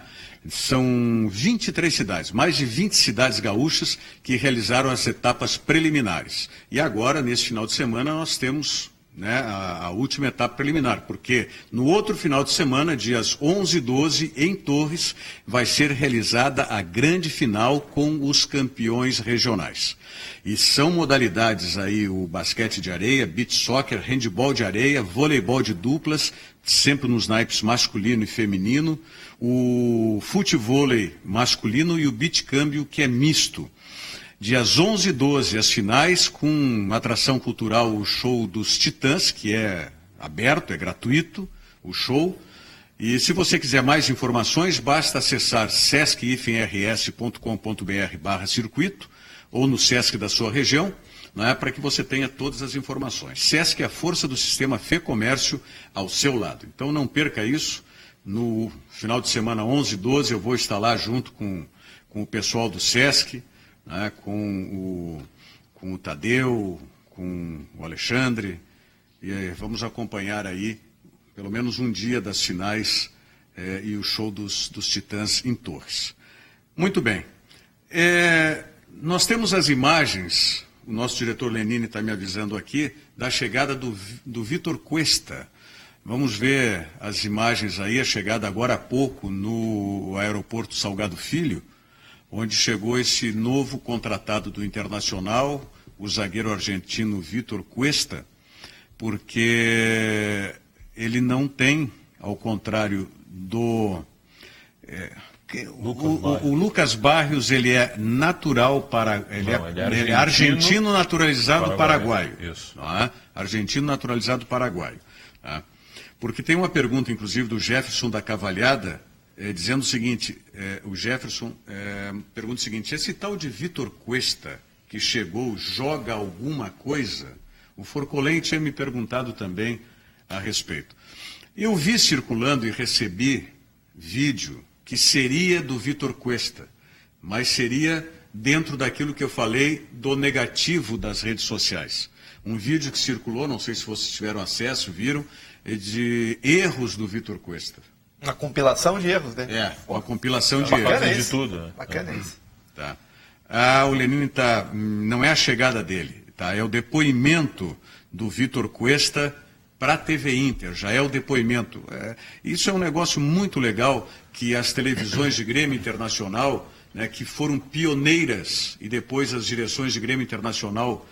São 23 cidades, mais de 20 cidades gaúchas que realizaram as etapas preliminares. E agora, nesse final de semana, nós temos né, a última etapa preliminar, porque no outro final de semana, dias 11 e 12, em Torres, vai ser realizada a grande final com os campeões regionais. E são modalidades aí o basquete de areia, beach soccer, handebol de areia, voleibol de duplas, sempre nos naipes masculino e feminino, o futevôlei masculino e o beach câmbio, que é misto. Dias 11 e 12, as finais, com atração cultural, o show dos Titãs, que é aberto, é gratuito, o show. E se você quiser mais informações, basta acessar sesc-rs.com.br/circuito ou no Sesc da sua região, né, para que você tenha todas as informações. Sesc é a força do sistema Fê Comércio ao seu lado. Então não perca isso. No final de semana 11 e 12, eu vou estar lá junto com o pessoal do Sesc, né, com o Tadeu, com o Alexandre, e vamos acompanhar aí pelo menos um dia das finais e o show dos Titãs em Torres. Muito bem. Nós temos as imagens, o nosso diretor Lenine está me avisando aqui, da chegada do Vitor Cuesta. Vamos ver as imagens aí, a chegada agora há pouco no aeroporto Salgado Filho, onde chegou esse novo contratado do Internacional, o zagueiro argentino Vitor Cuesta, porque ele não tem, ao contrário do... O Lucas Barrios, ele é natural para... Ele é argentino naturalizado paraguaio. Isso. Tá? Argentino naturalizado paraguaio. Tá? Porque tem uma pergunta, inclusive, do Jefferson da Cavalhada, dizendo o seguinte, o Jefferson pergunta o seguinte: esse tal de Vitor Cuesta, que chegou, joga alguma coisa? O Forcolém tinha me perguntado também a respeito. Eu vi circulando e recebi vídeo que seria do Vitor Cuesta, mas seria dentro daquilo que eu falei do negativo das redes sociais. Um vídeo que circulou, não sei se vocês tiveram acesso, viram, de erros do Vitor Cuesta. Uma compilação de erros, né? Uma compilação de erros. De tudo. Bacana isso. Tá. O Lenine não é a chegada dele, tá? É o depoimento do Vitor Cuesta para a TV Inter, já é o depoimento. Isso é um negócio muito legal que as televisões de Grêmio Internacional, né, que foram pioneiras, e depois as direções de Grêmio Internacional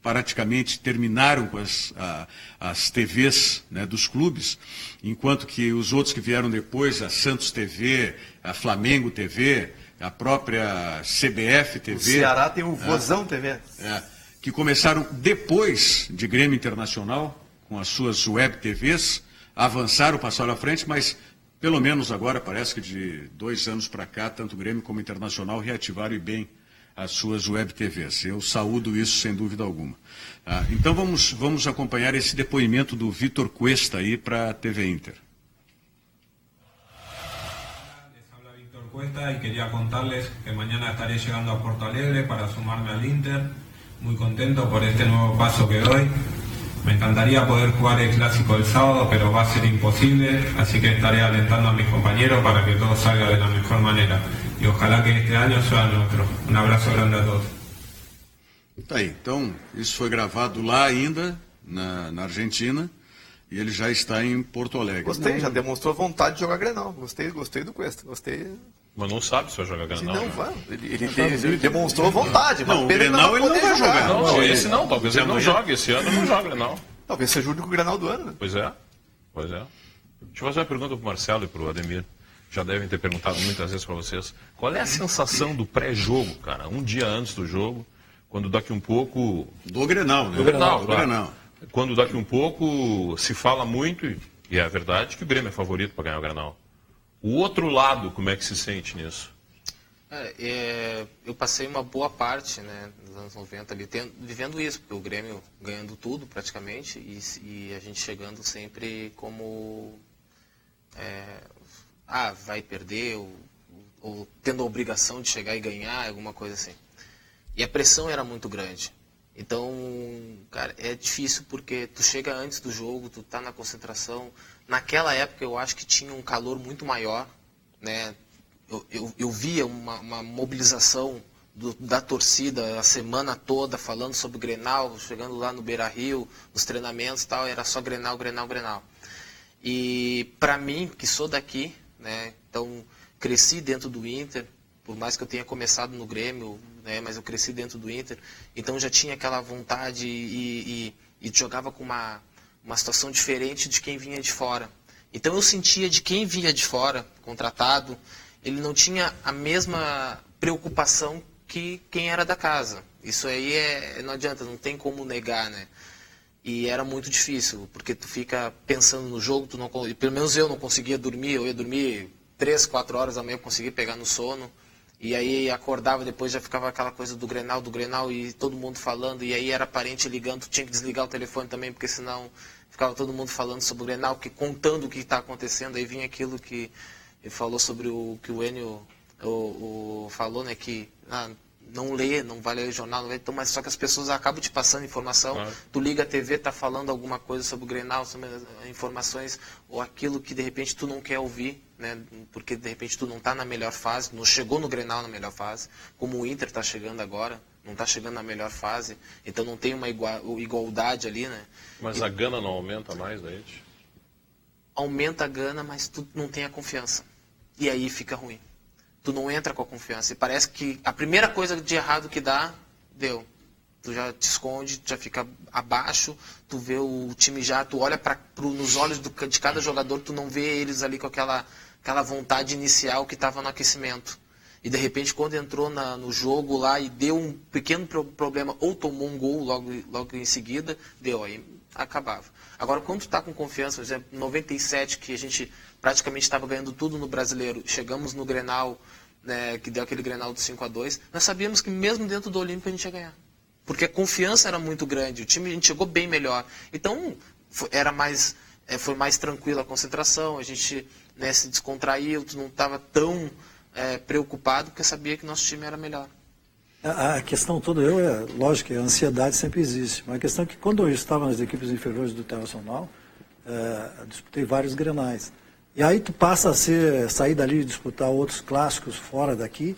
praticamente terminaram com as TVs, né, dos clubes, enquanto que os outros que vieram depois, a Santos TV, a Flamengo TV, a própria CBF TV... O Ceará tem o Vozão TV. Que começaram depois de Grêmio Internacional, com as suas web TVs, avançaram, passaram à frente, mas pelo menos agora parece que de 2 anos para cá, tanto Grêmio como Internacional reativaram e bem as suas web TVs. Eu saúdo isso sem dúvida alguma. Então vamos acompanhar esse depoimento do Vitor Cuesta aí para a TV Inter. Les habla Víctor Cuesta y quería contarles que mañana estaré llegando a Porto Alegre para sumarme al Inter. Muy contento por este nuevo paso que doy. Me encantaría poder jugar el clásico el sábado, pero va a ser imposible, así que estaré alentando a mis compañeros para que todo salga de la mejor manera. E ojalá que este ano seja nuestro. Um abraço grande a todos. Tá aí, então, isso foi gravado lá ainda, na Argentina, e ele já está em Porto Alegre. Gostei, já demonstrou vontade de jogar Grenal. Gostei do Cuesta, Mas não sabe se vai jogar Grenal. Não, vai. Ele demonstrou vontade. Não, o Grenal ele não vai jogar. Não, esse não, talvez ele não jogue. Esse ano não joga Grenal. Talvez seja o único Grenal do ano, né? Pois é. Deixa eu fazer uma pergunta para o Marcelo e para o Ademir. Já devem ter perguntado muitas vezes para vocês. Qual é a sensação do pré-jogo, cara? Um dia antes do jogo, quando daqui um pouco... Do Grenal, né? Do Grenal, claro. Grenal. Quando daqui um pouco se fala muito, e é verdade, que o Grêmio é favorito para ganhar o Grenal. O outro lado, como é que se sente nisso? Eu passei uma boa parte, né, dos anos 90 ali, vivendo isso, porque o Grêmio ganhando tudo praticamente e a gente chegando sempre como vai perder ou tendo a obrigação de chegar e ganhar, alguma coisa assim. E a pressão era muito grande. Então, cara, é difícil porque tu chega antes do jogo, tu tá na concentração. Naquela época eu acho que tinha um calor muito maior, né? Eu via uma mobilização da torcida a semana toda falando sobre o Grenal, chegando lá no Beira-Rio, nos treinamentos e tal, era só Grenal, Grenal, Grenal. E para mim, que sou daqui, né, então cresci dentro do Inter, por mais que eu tenha começado no Grêmio, né, mas eu cresci dentro do Inter, então já tinha aquela vontade e jogava com uma situação diferente de quem vinha de fora. Então eu sentia de quem vinha de fora, contratado, ele não tinha a mesma preocupação que quem era da casa. Isso aí não adianta, não tem como negar, né? E era muito difícil, porque tu fica pensando no jogo, pelo menos eu não conseguia dormir, eu ia dormir 3, 4 horas da manhã, eu conseguia pegar no sono, e aí acordava, depois já ficava aquela coisa do Grenal, e todo mundo falando, e aí era parente ligando, tu tinha que desligar o telefone também, porque senão ficava todo mundo falando sobre o Grenal, contando o que está acontecendo, aí vinha aquilo que ele falou sobre o que o Enio falou, né, que não lê, não vai ler o jornal, não vai, então, mas só que as pessoas acabam te passando informação, claro. Tu liga a TV, tá falando alguma coisa sobre o Grenal, sobre informações, ou aquilo que de repente tu não quer ouvir, né, porque de repente tu não está na melhor fase, não chegou no Grenal na melhor fase, como o Inter está chegando agora, não está chegando na melhor fase, então não tem uma igualdade ali, né. Mas a gana não aumenta mais daí? Aumenta a gana, mas tu não tem a confiança, e aí fica ruim. Tu não entra com a confiança. E parece que a primeira coisa de errado que dá, deu. Tu já te esconde, tu já fica abaixo, tu vê o time já, tu olha nos olhos de cada jogador, tu não vê eles ali com aquela vontade inicial que estava no aquecimento. E de repente, quando entrou no jogo lá e deu um pequeno problema, ou tomou um gol logo em seguida, deu, aí acabava. Agora, quando tu tá com confiança, por exemplo, em 97, que a gente praticamente estava ganhando tudo no Brasileiro, chegamos no Grenal, né, que deu aquele Grenal do 5-2, nós sabíamos que mesmo dentro do Olímpico a gente ia ganhar. Porque a confiança era muito grande, o time, a gente chegou bem melhor. Então, foi mais tranquila a concentração, a gente, né, se descontraiu, tu não estava tão preocupado, porque sabia que nosso time era melhor. A questão toda, lógico que a ansiedade sempre existe, mas a questão é que quando eu estava nas equipes inferiores do Internacional, disputei vários Grenais. E aí tu passa a sair dali e disputar outros clássicos fora daqui,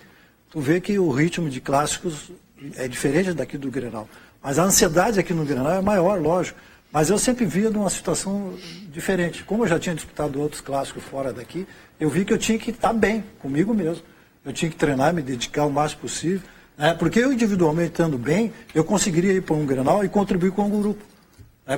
tu vê que o ritmo de clássicos é diferente daqui do Grenal. Mas a ansiedade aqui no Grenal é maior, lógico. Mas eu sempre via numa situação diferente. Como eu já tinha disputado outros clássicos fora daqui, eu vi que eu tinha que estar bem comigo mesmo. Eu tinha que treinar, me dedicar o máximo possível. Porque eu individualmente estando bem, eu conseguiria ir para um Grenal e contribuir com o grupo.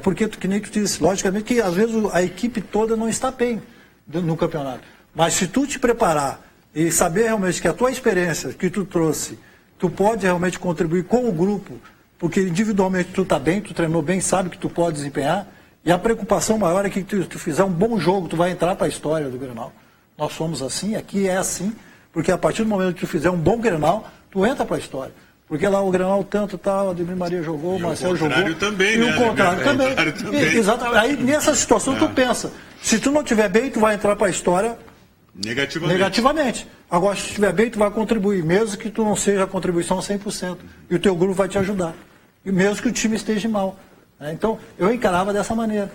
Porque, que nem tu disse, logicamente que às vezes a equipe toda não está bem no campeonato. Mas se tu te preparar e saber realmente que a tua experiência que tu trouxe, tu pode realmente contribuir com o grupo, porque individualmente tu está bem, tu treinou bem, sabe que tu pode desempenhar, e a preocupação maior é que tu fizer um bom jogo, tu vai entrar para a história do Grenal. Nós somos assim, aqui é assim, porque a partir do momento que tu fizer um bom Grenal, tu entra para a história. Porque lá o Grenal tanto tal, o Ademir Maria jogou, o Marcelo jogou. Também, e né? O contrário também. Exatamente. Aí nessa situação tu pensa, se tu não estiver bem, tu vai entrar para a história negativamente. Agora, se tu estiver bem, tu vai contribuir, mesmo que tu não seja a contribuição 100%. E o teu grupo vai te ajudar. E mesmo que o time esteja mal. Então, eu encarava dessa maneira.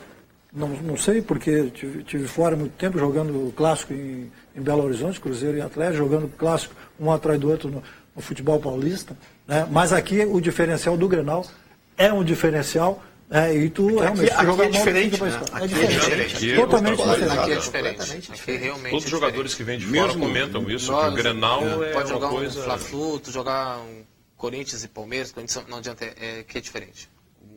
Não sei, porque tive fora muito tempo jogando clássico em Belo Horizonte, Cruzeiro e Atlético, jogando clássico um atrás do outro no futebol paulista. Mas aqui o diferencial do Grenal é um diferencial, e tu realmente joga diferente, né? É diferente. Totalmente diferente. Aqui é diferente. Aqui realmente todos os jogadores que vêm de fora comentam isso, que o Grenal pode uma jogar coisa... um Fla-Flu, tu jogar um Corinthians e Palmeiras, não adianta, que é diferente.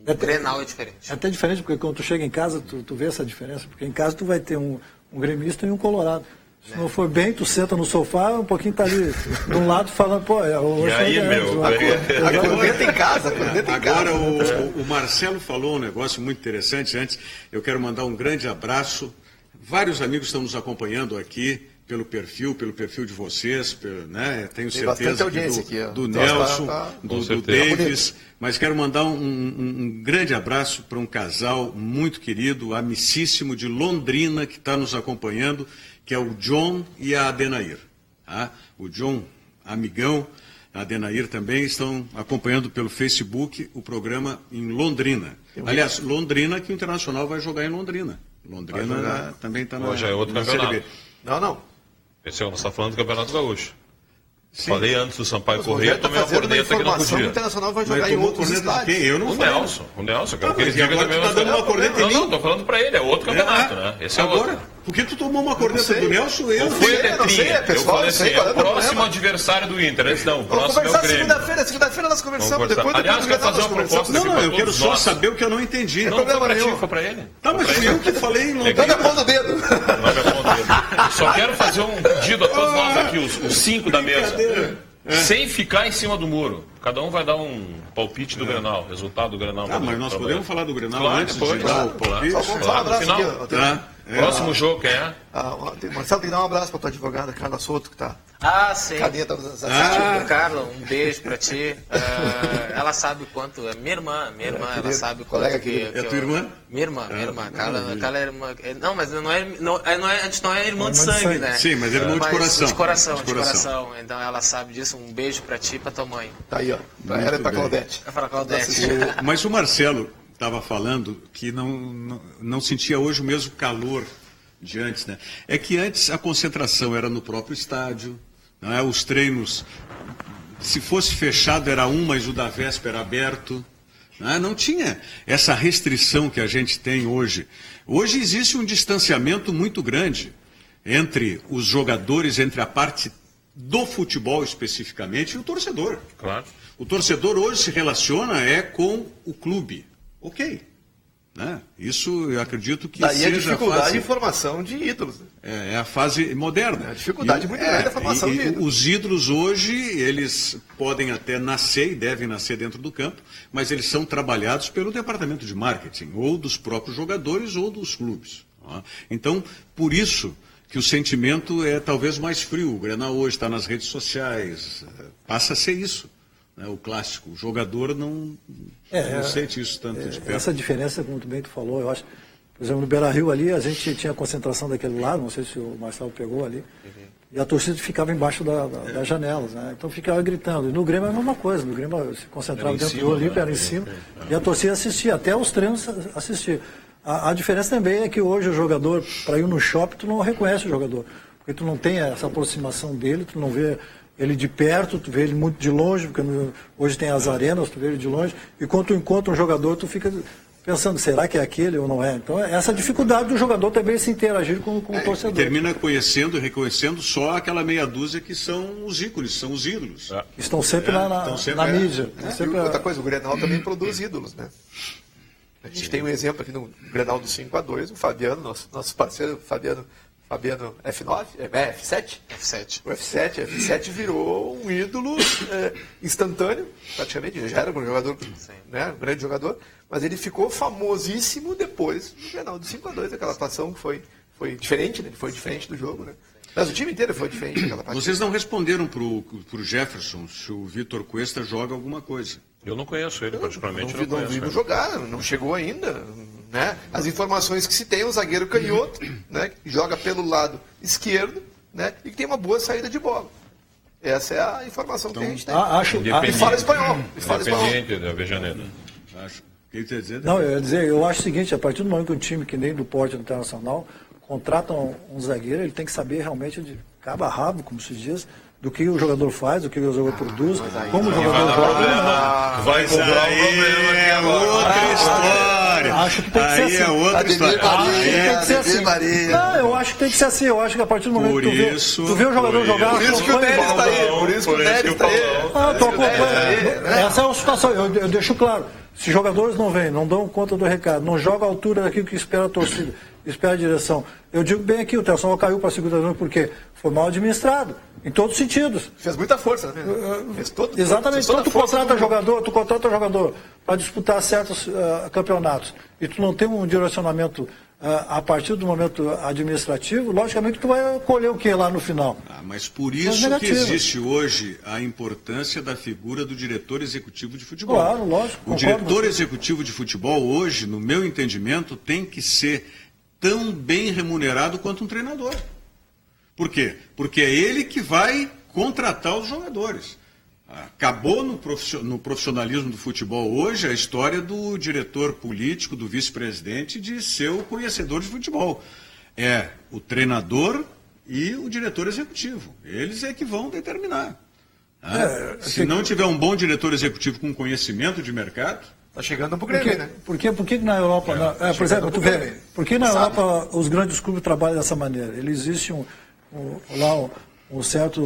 O Grenal é diferente. É até diferente, porque quando tu chega em casa, tu vê essa diferença, porque em casa tu vai ter um gremista e um colorado. Se não for bem, tu senta no sofá, um pouquinho tá ali de um lado falando, hoje aí, aproveita em casa. Agora o Marcelo falou um negócio muito interessante antes. Eu quero mandar um grande abraço. Vários amigos estão nos acompanhando aqui pelo perfil de vocês, né? Tenho certeza do Nelson, do Davis, mas quero mandar um grande abraço para um casal muito querido, amicíssimo de Londrina, que está nos acompanhando, que é o John e a Adenair. Tá? O John, amigão, a Adenair também estão acompanhando pelo Facebook o programa em Londrina. Aliás, Londrina, que o Internacional vai jogar em Londrina. Londrina também está na já é outro campeonato. Não. Esse nós estamos falando do Campeonato Gaúcho. Falei antes do Sampaio Corrêa, tomei uma corneta que não podia. O Internacional vai jogar em outros estádios. Eu não falei. O Nelson, eu quero que ele diga também. Tá dando uma corneta em mim? Não, tô falando pra ele, é outro campeonato, né? Esse é agora, outro. por que tu tomou uma corneta do Nelson? Eu fui a letrinha. Eu falei assim, é o próximo adversário do Inter. Esse não, o próximo é o Grêmio. Segunda-feira nós conversamos. Aliás, quer fazer uma proposta. Não, eu quero só saber o que eu não entendi. Não foi pra ti, foi pra ele. Tá, mas fui eu que falei. Não me aponta o dedo. Não me aponta o dedo. Só quero fazer um pedido a todos nós aqui, os 5 da mesa. Sem ficar em cima do muro. Cada um vai dar um palpite do Grenal, resultado do Grenal. Mas nós podemos falar do Grenal antes depois, de dar o palpite? Só vamos falar no final. Próximo jogo, quem é? Marcelo, tem que dar um abraço pra tua advogada, Carla Souto, que tá... Sim. Cadê? Tá assistindo. Carla, um beijo pra ti. Ela sabe o quanto... É minha irmã, ela sabe o quanto que... É tua irmã? Minha irmã. Carla é irmã... Não, mas a gente não é irmão de sangue, né? Sim, mas é irmão de coração. De coração. Então ela sabe disso. Um beijo pra ti e pra tua mãe. Tá aí, ó. Pra ela e pra Claudete. Pra Claudete. Mas o Marcelo estava falando que não sentia hoje o mesmo calor de antes, né? É que antes a concentração era no próprio estádio, não é? Os treinos, se fosse fechado era mas o da véspera aberto, não é? Não tinha essa restrição que a gente tem hoje. Hoje existe um distanciamento muito grande entre os jogadores, entre a parte do futebol especificamente e o torcedor. Claro. O torcedor hoje se relaciona com o clube. Ok. Né? Isso eu acredito que daí seja a dificuldade de formação de ídolos. É a fase moderna. É a dificuldade muito grande da formação de ídolos. Os ídolos hoje, eles podem até nascer e devem nascer dentro do campo, mas eles são trabalhados pelo departamento de marketing, ou dos próprios jogadores ou dos clubes. Então, por isso que o sentimento é talvez mais frio. O Grenal hoje está nas redes sociais, passa a ser isso. O clássico, o jogador não sente isso tanto de perto. Essa diferença, como tu bem tu falou, eu acho, por exemplo, no Beira-Rio ali, a gente tinha a concentração daquele lado, não sei se o Marcelo pegou ali, e a torcida ficava embaixo das janelas, né? Então ficava gritando. E no Grêmio é a mesma coisa, no Grêmio se concentrava dentro do Olímpia, era em cima, e a torcida assistia, até os treinos assistia. A diferença também é que hoje o jogador, para ir no shopping, tu não reconhece o jogador, porque tu não tem essa aproximação dele, tu não vê ele de perto, tu vê ele muito de longe, porque hoje tem as arenas, tu vê ele de longe, e quando tu encontra um jogador, tu fica pensando, será que é aquele ou não é? Então, essa dificuldade do jogador também se interagir com o torcedor. Termina conhecendo e reconhecendo só aquela meia dúzia que são os ícones, são os ídolos. Estão sempre na mídia. Sempre outra coisa, o Grenal também produz ídolos, né? A gente tem um exemplo aqui no Grenal do 5-2, o Fabiano, nosso parceiro, Fabiano F9? F7? F7. O F7 virou um ídolo instantâneo, praticamente, já era um jogador, né, um grande jogador, mas ele ficou famosíssimo depois do Grenal do 5-2, aquela atuação que foi diferente, né? Foi diferente do jogo, né? Mas o time inteiro foi diferente daquela partida. Vocês não responderam pro Jefferson se o Vitor Cuesta joga alguma coisa. Eu não conheço ele, particularmente. Não vi jogar, não chegou ainda. Né? As informações que se tem, um zagueiro canhoto, né, que joga pelo lado esquerdo, né, e que tem uma boa saída de bola. Essa é a informação que a gente tem. E fala espanhol. Independente da Avejaneira. Eu acho o seguinte, a partir do momento que um time que nem do Porto Internacional contrata um zagueiro, ele tem que saber realmente de cabo a rabo, como se diz, do que o jogador faz, do que o jogador produz, como o jogador joga. Vai cobrar o problema aqui agora. Outra história. Acho que tem que ser assim. É outra história. Tem que ser assim. Não, eu acho que tem que ser assim. Eu acho que a partir do momento que tu vê o jogador jogar... Por isso que o Neres está aí. Por isso que o Neres está aí. Essa é a situação. Eu deixo claro. Se jogadores não vêm, não dão conta do recado, não jogam à altura daquilo que espera a torcida, espera a direção. Eu digo bem aqui, o Internacional caiu para a segunda divisão porque foi mal administrado, em todos os sentidos. Fez muita força, né? Exatamente. Então tu contrata jogador para disputar certos campeonatos e tu não tem um direcionamento a partir do momento administrativo, logicamente tu vai colher o que lá no final? Mas por isso que existe hoje a importância da figura do diretor executivo de futebol. Claro, lógico. O diretor executivo de futebol hoje, no meu entendimento, tem que ser tão bem remunerado quanto um treinador. Por quê? Porque é ele que vai contratar os jogadores. Acabou no profissionalismo do futebol hoje a história do diretor político, do vice-presidente, de ser o conhecedor de futebol. É o treinador e o diretor executivo. Eles é que vão determinar. Se não tiver um bom diretor executivo com conhecimento de mercado... Está chegando para o Grêmio, né? Por que na Europa... por exemplo, tu vê, por que na Europa os grandes clubes trabalham dessa maneira? Ele existe um certo...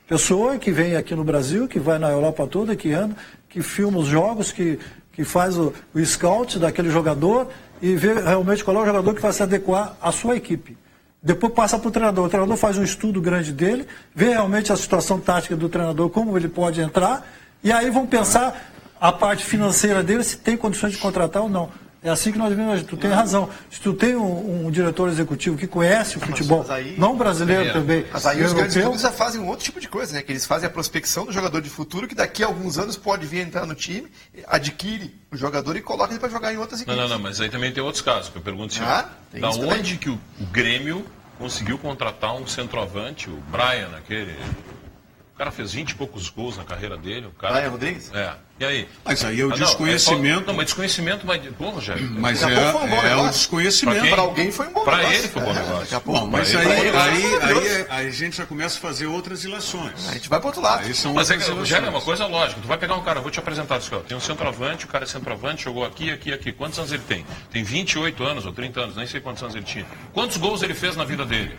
pessoa que vem aqui no Brasil, que vai na Europa toda, que anda, que filma os jogos, que faz o scout daquele jogador e vê realmente qual é o jogador que vai se adequar à sua equipe. Depois passa para o treinador faz um estudo grande dele, vê realmente a situação tática do treinador, como ele pode entrar, e aí vão pensar a parte financeira dele, se tem condições de contratar ou não. É assim que nós vemos, tu tem razão. Se tu tem um diretor executivo que conhece o futebol, não brasileiro também, mas aí os grandes clubes já fazem um outro tipo de coisa, né? Que eles fazem a prospecção do jogador de futuro, que daqui a alguns anos pode vir entrar no time, adquire o jogador e coloca ele para jogar em outras equipes. Não, mas aí também tem outros casos, que eu pergunto assim, da onde que o Grêmio conseguiu contratar um centroavante, o Brian, aquele... O cara fez 20 e poucos gols na carreira dele. O cara... Brian Rodrigues? E aí? Mas aí é o desconhecimento. Mas desconhecimento, pô, Rogério. Mas é o desconhecimento. Para alguém foi um bom negócio. Para ele foi um bom negócio. Bom, mas aí a gente já começa a fazer outras ilações. A gente vai para outro lado. Mas Rogério, é uma coisa lógica. Tu vai pegar um cara, vou te apresentar isso aqui. Tem um centroavante, o cara é centroavante, jogou aqui. Quantos anos ele tem? Tem 28 anos ou 30 anos, nem sei quantos anos ele tinha. Quantos gols ele fez na vida dele?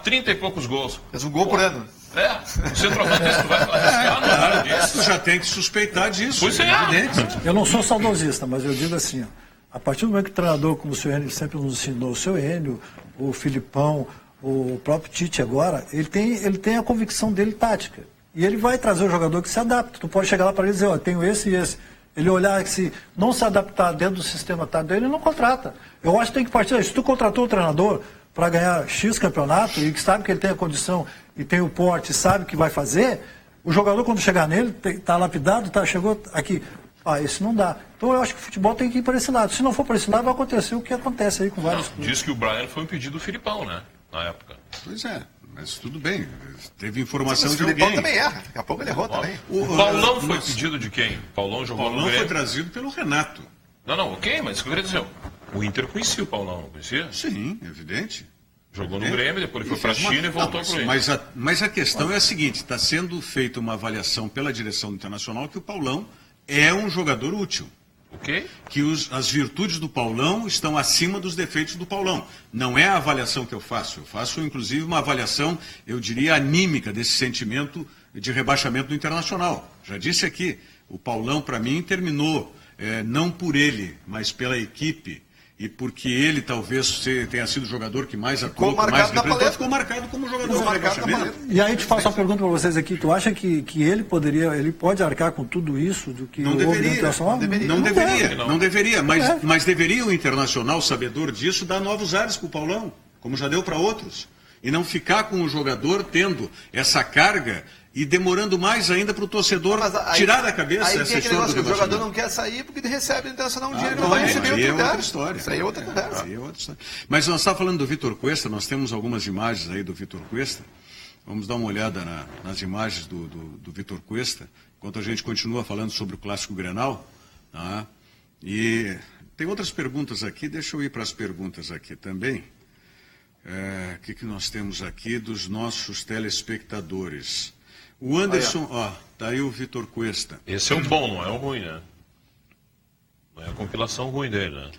30 e poucos gols. Fez um gol por ano. O centroavante tu vai arriscar, não. Tu já tem que suspeitar disso. Pois é. Evidente. Eu não sou saudosista, mas eu digo assim, a partir do momento que o treinador, como o seu Enio sempre nos ensinou, o seu Enio, o Filipão, o próprio Tite agora, ele tem a convicção dele tática. E ele vai trazer o jogador que se adapta. Tu pode chegar lá para ele e dizer, tenho esse e esse. Ele olhar que se não se adaptar dentro do sistema tático dele, ele não contrata. Eu acho que tem que partir. Se tu contratou o treinador para ganhar X campeonato e que sabe que ele tem a condição e tem o porte, sabe que vai fazer, o jogador quando chegar nele, está lapidado, chegou aqui, esse não dá. Então eu acho que o futebol tem que ir para esse lado. Se não for para esse lado, vai acontecer o que acontece aí com vários clubes. Diz que o Brian foi um pedido do Filipão, né? Na época. Pois é, mas tudo bem. Teve informação de alguém. O Filipão também erra. Daqui a pouco ele errou também. O Paulão foi pedido de quem? Paulão jogou no Grêmio. Paulão foi trazido pelo Renato. Não, ok, mas o que eu queria dizer? O Inter conhecia o Paulão, não conhecia? Sim, evidente. Jogou no Grêmio, depois ele foi para a China e voltou para o Inter. Mas a questão é a seguinte, está sendo feita uma avaliação pela direção internacional que o Paulão é um jogador útil. Ok. Que as virtudes do Paulão estão acima dos defeitos do Paulão. Não é a avaliação que eu faço. Eu faço, inclusive, uma avaliação, eu diria, anímica desse sentimento de rebaixamento do Internacional. Já disse aqui, o Paulão, para mim, terminou, não por ele, mas pela equipe, e porque ele talvez tenha sido o jogador que mais atuou, que mais representou, ficou marcado como jogador de rebaixamento. E aí te faço uma pergunta para vocês aqui. Tu acha que ele pode arcar com tudo isso do que não deveria, não deveria, mas deveria o Internacional, sabedor disso, dar novos ares para o Paulão, como já deu para outros. E não ficar com o jogador tendo essa carga e demorando mais ainda para o torcedor tirar da cabeça essa história do o jogador não quer sair porque ele recebe no Internacional um dinheiro, não vai receber outro lugar. História. Isso aí é outra conversa. Mas nós estamos falando do Vitor Cuesta, nós temos algumas imagens aí do Vitor Cuesta. Vamos dar uma olhada nas imagens do Vitor Cuesta, enquanto a gente continua falando sobre o Clássico Grenal. Tá? E tem outras perguntas aqui, deixa eu ir para as perguntas aqui também. O que nós temos aqui dos nossos telespectadores? O Anderson, tá aí o Vitor Cuesta. Esse é o bom, não é o ruim, né? Não é a compilação ruim dele, né?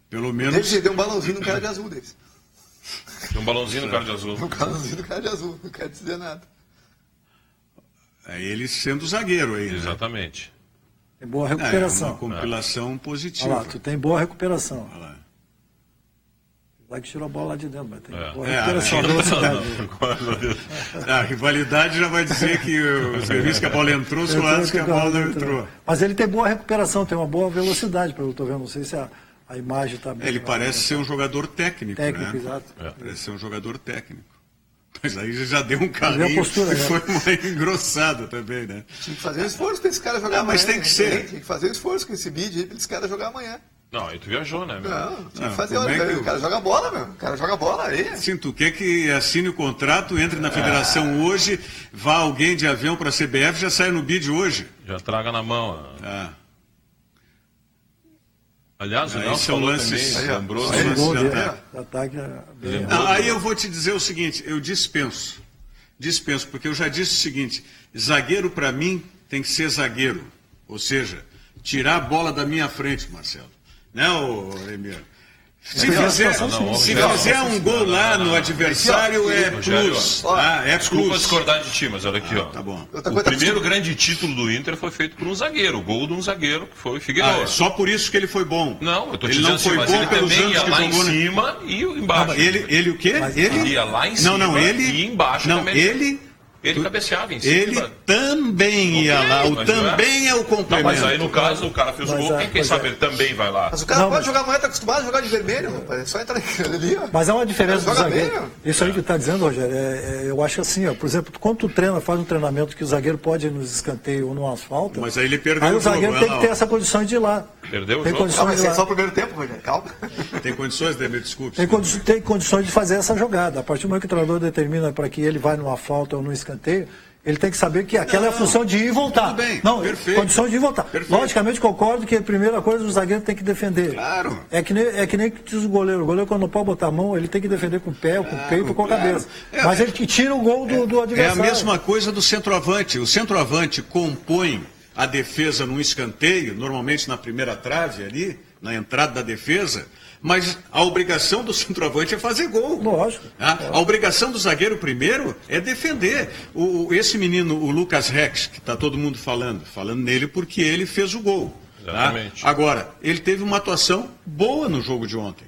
Pelo menos... Deve ter um balãozinho no cara de azul desse. Tem um balãozinho no cara de azul. Um balãozinho no cara de azul, não quero dizer nada. É ele sendo zagueiro aí, exatamente. Né? Tem boa recuperação. É uma compilação positiva. Olha lá, tu tem boa recuperação. Olha lá. Lá que tirou a bola lá de dentro, mas tem boa recuperação, velocidade. A rivalidade já vai dizer que o serviço que a bola entrou, os lados que a bola não entrou. Mas ele tem boa recuperação, tem uma boa velocidade, pelo que eu estou vendo. Não sei se a imagem está bem. Ele parece ser um jogador técnico, né? Exato. Parece ser um jogador técnico. Mas aí já deu um carrinho postura, e foi uma engrossada também, né? Tinha que fazer um esforço para esse cara jogar amanhã. Mas tem que ser. Tem que fazer um esforço com esse bid aí para esse cara jogar amanhã. Não, aí tu viajou, né, meu? Não, tinha que fazer. O cara joga bola, meu. O cara joga bola aí. Sim, tu quer que assine o contrato, entre na federação hoje, vá alguém de avião para a CBF, já sai no bid hoje. Já traga na mão. Aliás, o Nelson falou também, lembrou de ataque. Aí eu vou te dizer o seguinte, eu dispenso. dispenso, porque eu já disse o seguinte, zagueiro para mim tem que ser zagueiro, ou seja, tirar a bola da minha frente, Marcelo. Né, ô Ademir? Se fizer um gol lá no adversário, é plus. Desculpa discordar de ti, mas olha aqui, ó. Tá bom. O primeiro grande título do Inter foi feito por um zagueiro, o gol de um zagueiro, que foi o Figueiredo. Só por isso que ele foi bom. Não, eu tô te dizendo assim, mas ele também ia lá em cima e embaixo. Ele o quê? Ele ia lá em cima e embaixo também. Ele cabeceava em cima. Ele também ia lá. O também é o complemento. Não, mas aí no caso o cara fez o gol, quem sabe ele também vai lá. Mas o cara pode jogar amanhã, tá acostumado a jogar de vermelho, rapaz. É só entrar ali, ó. Mas há uma diferença do zagueiro. Isso aí que tá dizendo, Rogério, eu acho assim, ó. Por exemplo, quando tu faz um treinamento que o zagueiro pode ir nos escanteios ou numa falta. Mas aí ele perdeu aí o zagueiro tem que ter essa condição de ir lá. Perdeu o jogo. Mas é só o primeiro tempo, Rogério. Calma. Tem condições, Demir, desculpe. Tem condições de fazer essa jogada. A partir do momento que o treinador determina para que ele vá numa falta ou num escanteio, ele tem que saber que aquela é a função de ir e voltar. Tudo bem, perfeito. Condição de ir e voltar. Perfeito. Logicamente concordo que a primeira coisa o zagueiro tem que defender. Claro. É que nem que diz o goleiro. O goleiro, quando não pode botar a mão, ele tem que defender com o pé, com o peito ou com a cabeça. Mas ele tira o gol do adversário. É a mesma coisa do centroavante. O centroavante compõe a defesa num escanteio, normalmente na primeira trave ali, na entrada da defesa. Mas a obrigação do centroavante é fazer gol. Lógico. A obrigação do zagueiro primeiro é defender. Esse menino, o Lucas Rex, que está todo mundo falando nele porque ele fez o gol. Exatamente. Tá? Agora, ele teve uma atuação boa no jogo de ontem.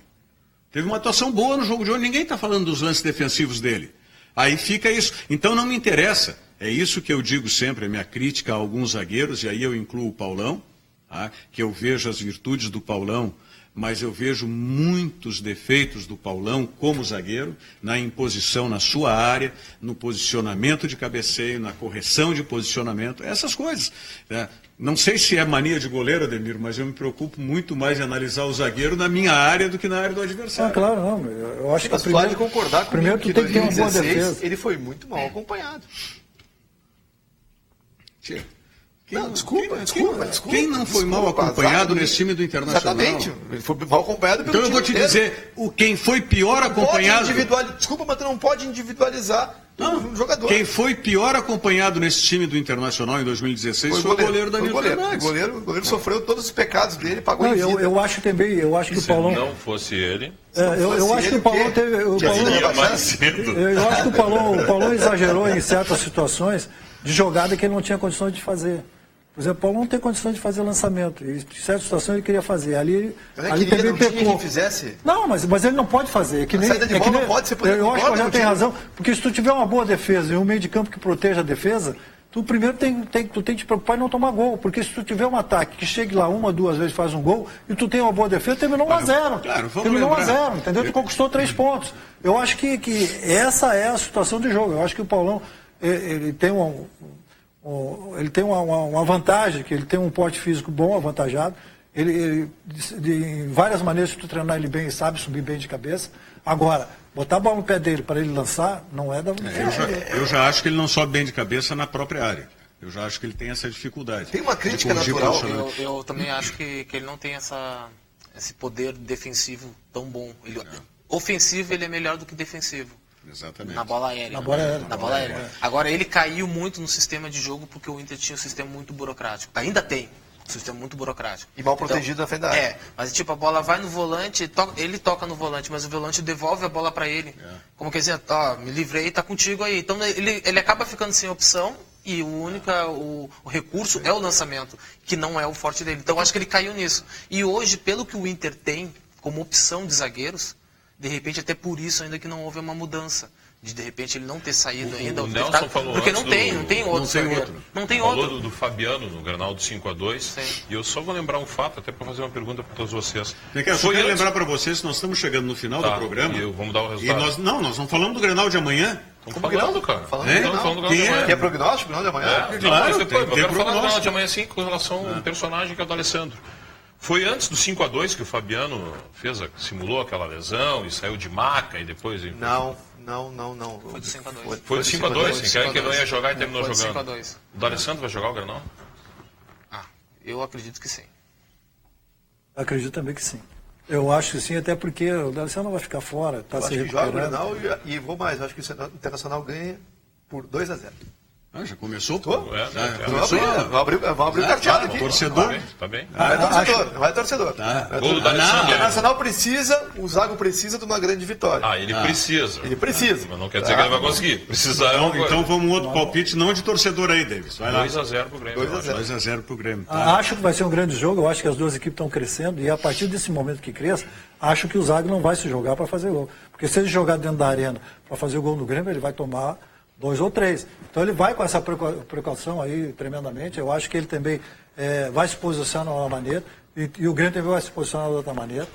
Ninguém está falando dos lances defensivos dele. Aí fica isso. Então não me interessa. É isso que eu digo sempre, a minha crítica a alguns zagueiros, e aí eu incluo o Paulão, tá? Que eu vejo as virtudes do Paulão, mas eu vejo muitos defeitos do Paulão como zagueiro, na imposição na sua área, no posicionamento de cabeceio, na correção de posicionamento, essas coisas. Né? Não sei se é mania de goleiro, Ademir, mas eu me preocupo muito mais em analisar o zagueiro na minha área do que na área do adversário. Claro, não. Eu acho que pode concordar primeiro tu tem que ter uma boa defesa. Ele foi muito mal acompanhado. Desculpa. Quem não foi mal acompanhado nesse time do Internacional? Exatamente. Ele foi mal acompanhado pelo time. Então eu vou te dizer, quem foi pior acompanhado... Desculpa, mas tu não pode individualizar um jogador. Quem foi pior acompanhado nesse time do Internacional em 2016 foi o goleiro Danilo Fernandes. O goleiro sofreu todos os pecados dele, pagou em vida. Eu acho que o Paulão... Se não fosse ele... eu acho que o Paulão teve... Eu acho que o Paulão exagerou em certas situações de jogada que ele não tinha condições de fazer. Por exemplo, o Paulo não tem condições de fazer lançamento. E, em certas situações ele queria fazer. Ali também pecou. Fizesse? Não, mas ele não pode fazer. A saída de bola não pode ser. Eu acho que o Rogério tem razão. Porque se tu tiver uma boa defesa e um meio de campo que proteja a defesa, tu primeiro tem que te preocupar em não tomar gol. Porque se tu tiver um ataque que chegue lá uma, duas vezes faz um gol e tu tem uma boa defesa, terminou 1-0. Claro, terminou 1-0, entendeu? Tu conquistou 3 pontos. Eu acho que essa é a situação de jogo. Eu acho que o Paulão ele tem uma vantagem, que ele tem um porte físico bom, avantajado. De várias maneiras, se tu treinar ele bem, ele sabe subir bem de cabeça. Agora, botar a bola no pé dele para ele lançar, não é da... Eu já acho que ele não sobe bem de cabeça na própria área. Eu já acho que ele tem essa dificuldade. Tem uma crítica natural. Eu também acho que ele não tem esse poder defensivo tão bom. Ofensivo, ele é melhor do que defensivo. Exatamente. Na bola aérea. Na bola aérea. Agora, ele caiu muito no sistema de jogo porque o Inter tinha um sistema muito burocrático. Ainda tem um sistema muito burocrático. E mal protegido na frente da área. Mas tipo, a bola vai no volante, ele toca no volante, mas o volante devolve a bola para ele. Como quer dizer, me livrei, tá contigo aí. Então, ele acaba ficando sem opção e o recurso é o lançamento, que não é o forte dele. Então, eu acho que ele caiu nisso. E hoje, pelo que o Inter tem como opção de zagueiros, de repente, até por isso ainda que não houve uma mudança. De repente, ele não ter saído ainda. O Nelson falou porque antes não tem outro. Não tem outro. Falou do Fabiano no Grenal do 5-2. E eu só vou lembrar um fato, até para fazer uma pergunta para todos vocês. Eu só quero lembrar para vocês que nós estamos chegando no final do programa. E vamos dar o resultado. Nós não falamos do Grenal de amanhã. Estamos falando, cara. Estamos falando do Grenal de amanhã. Que é prognóstico, Grenal de amanhã? Claro, eu quero falar do Grenal de amanhã, sim, com relação ao personagem que é o do Alessandro. Foi antes do 5-2 que o Fabiano simulou aquela lesão e saiu de maca e depois... Não. Foi do 5-2. Foi do 5-2, que ele não ia jogar e terminou jogando. 5-2. O D'Alessandro vai jogar o Grenal? Eu acredito que sim. Acredito também que sim. Eu acho que sim, até porque o D'Alessandro não vai ficar fora, está se recuperando. Joga o Grenal e vou mais, acho que o Internacional ganha por 2-0. Já começou? Vamos abrir o carteado aqui. Torcedor? Tá bem. Vai torcedor. O Nacional precisa, o Zago precisa de uma grande vitória. Ele precisa. Ele precisa. Mas não quer dizer que ele vai conseguir. Precisar Então vamos um outro palpite, não de torcedor aí, Davis. Vai lá. 2-0 pro Grêmio. 2-0 pro Grêmio. Tá? Acho que vai ser um grande jogo, eu acho que as duas equipes estão crescendo e a partir desse momento que cresce, acho que o Zago não vai se jogar para fazer gol. Porque se ele jogar dentro da arena para fazer o gol no Grêmio, ele vai tomar 2 ou 3. Então ele vai com essa precaução aí tremendamente. Eu acho que ele também vai se posicionar de uma maneira e o Grêmio também vai se posicionar de outra maneira.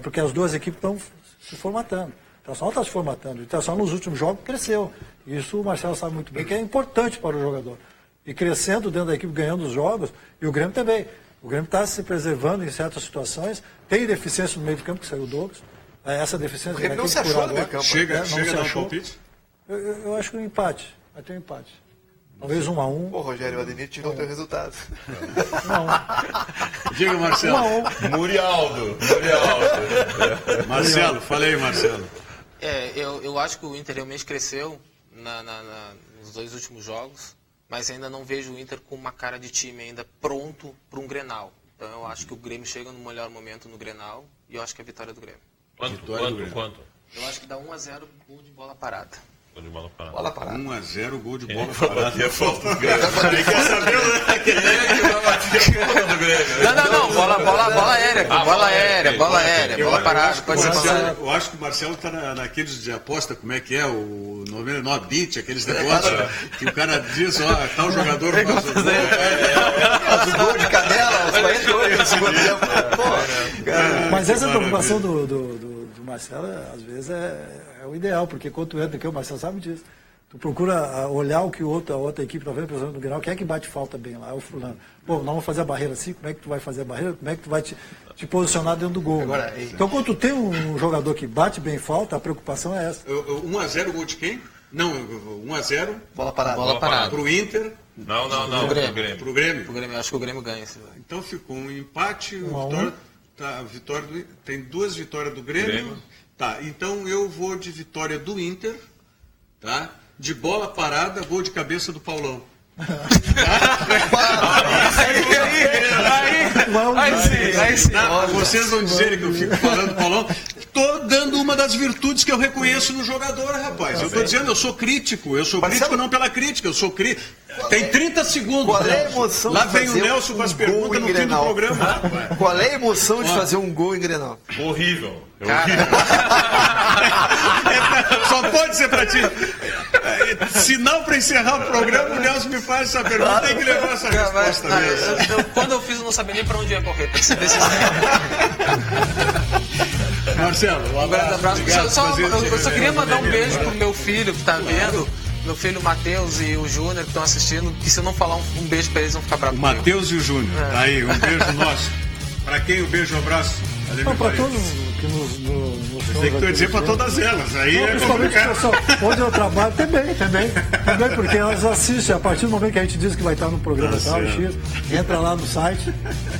Porque as duas equipes estão se formatando. O Internacional está se formatando. O Internacional nos últimos jogos cresceu. Isso o Marcelo sabe muito bem que é importante para o jogador. E crescendo dentro da equipe, ganhando os jogos, e o Grêmio também. O Grêmio está se preservando em certas situações. Tem deficiência no meio do campo, que saiu o Douglas. Essa deficiência... O Grêmio não se achou no meio campo. Chega a dar um palpite? Eu acho que um empate. Vai ter um empate. Talvez 1-1. Pô, Rogério, o Ademir tirou o teu resultado. 1-1. Diga, Marcelo. 1-1. Murialdo. Marcelo, falei, Marcelo. Eu acho que o Inter realmente cresceu nos 2 últimos jogos, mas ainda não vejo o Inter com uma cara de time ainda pronto para um Grenal. Então eu acho que o Grêmio chega no melhor momento no Grenal e eu acho que é a vitória do Grêmio. Quanto? Eu acho que dá 1-0 gol de bola parada. Bola parada. 1-0, gol de bola parada. É falta do Grêmio. Quer saber quem é que vai bater a bola do Grêmio? Não. Bola aérea. Bola aérea. Bola parada. Eu acho que o Marcelo está naqueles de aposta, como é que é? O no bit, aqueles negócios que o cara diz, tal jogador faz o gol. Faz o gol de canela aos 48 no segundo tempo. Mas essa preocupação do Marcelo, às vezes, é o ideal, porque quando tu entra aqui, o Marcelo sabe disso. Tu procura olhar o que a outra equipe está vendo, por exemplo, no Grenal, quem é que bate falta bem lá? É o fulano. Pô, nós vamos fazer a barreira assim, como é que tu vai fazer a barreira? Como é que tu vai te posicionar dentro do gol? Então, quando tu tem um jogador que bate bem falta, a preocupação é essa. 1-0, gol de quem? Não, 1-0. Bola parada. Pro Inter. Não. Pro Grêmio. Eu acho que o Grêmio ganha esse jogo. Então ficou um empate. Vitória tem 2 vitórias do Grêmio. Tá, então eu vou de vitória do Inter, tá? De bola parada, gol de cabeça do Paulão. Aí sim. Vocês vão dizerem que eu fico falando do Paulão. Tô dando uma das virtudes que eu reconheço no jogador, rapaz. Eu tô dizendo, eu sou crítico. Eu sou crítico não pela crítica, eu sou crítico. Tem 30 segundos. Qual é a emoção lá de vem fazer o Nelson com as perguntas no fim do programa. Qual é a emoção de fazer um gol em Grenal? Horrível. Só pode ser pra ti. Sinal pra encerrar o programa, o Nelson me faz essa pergunta, tem que levar essa resposta mesmo. Quando eu fiz, eu não sabia nem pra onde ia correr, pra ser sincero. Marcelo, um grande abraço. Eu só queria mandar um beijo pro meu filho que tá vendo. Meu filho Matheus e o Júnior que estão assistindo, que se eu não falar um beijo pra eles, vão ficar bravos. O Matheus e o Júnior. Tá aí, um beijo nosso. Pra quem o beijo, abraço? Para todos que nos tem que dizer para todas elas. Aí é complicado. Onde eu trabalho, também, porque elas assistem. A partir do momento que a gente diz que vai estar no programa tal, X, entra lá no site,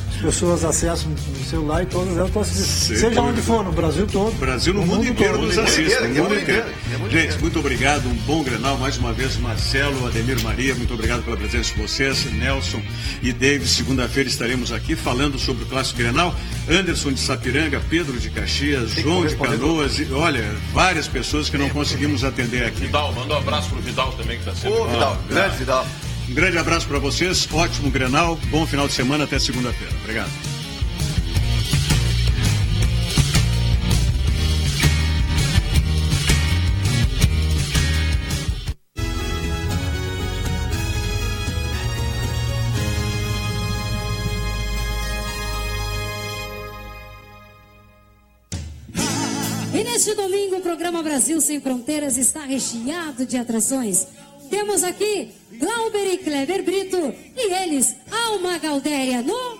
as pessoas acessam no celular e todas elas estão assistindo. Seja onde for, no Brasil todo. Brasil, no mundo inteiro nos assiste. No mundo inteiro. Gente, muito obrigado. Um bom Grenal. Mais uma vez, Marcelo, Ademir Maria, muito obrigado pela presença de vocês. Nelson e David, segunda-feira estaremos aqui falando sobre o Clássico Grenal. Anderson de Sapiranga, Pedro de Caxias, João de Canoas, e olha, várias pessoas que não conseguimos atender aqui. Vidal, manda um abraço pro Vidal também, que está sempre. Vidal, grande Vidal. Um grande abraço para vocês, ótimo Grenal, bom final de semana, até segunda-feira. Obrigado. E neste domingo, o programa Brasil Sem Fronteiras está recheado de atrações. Temos aqui Glauber e Kleber Brito e eles, Alma Galdéria no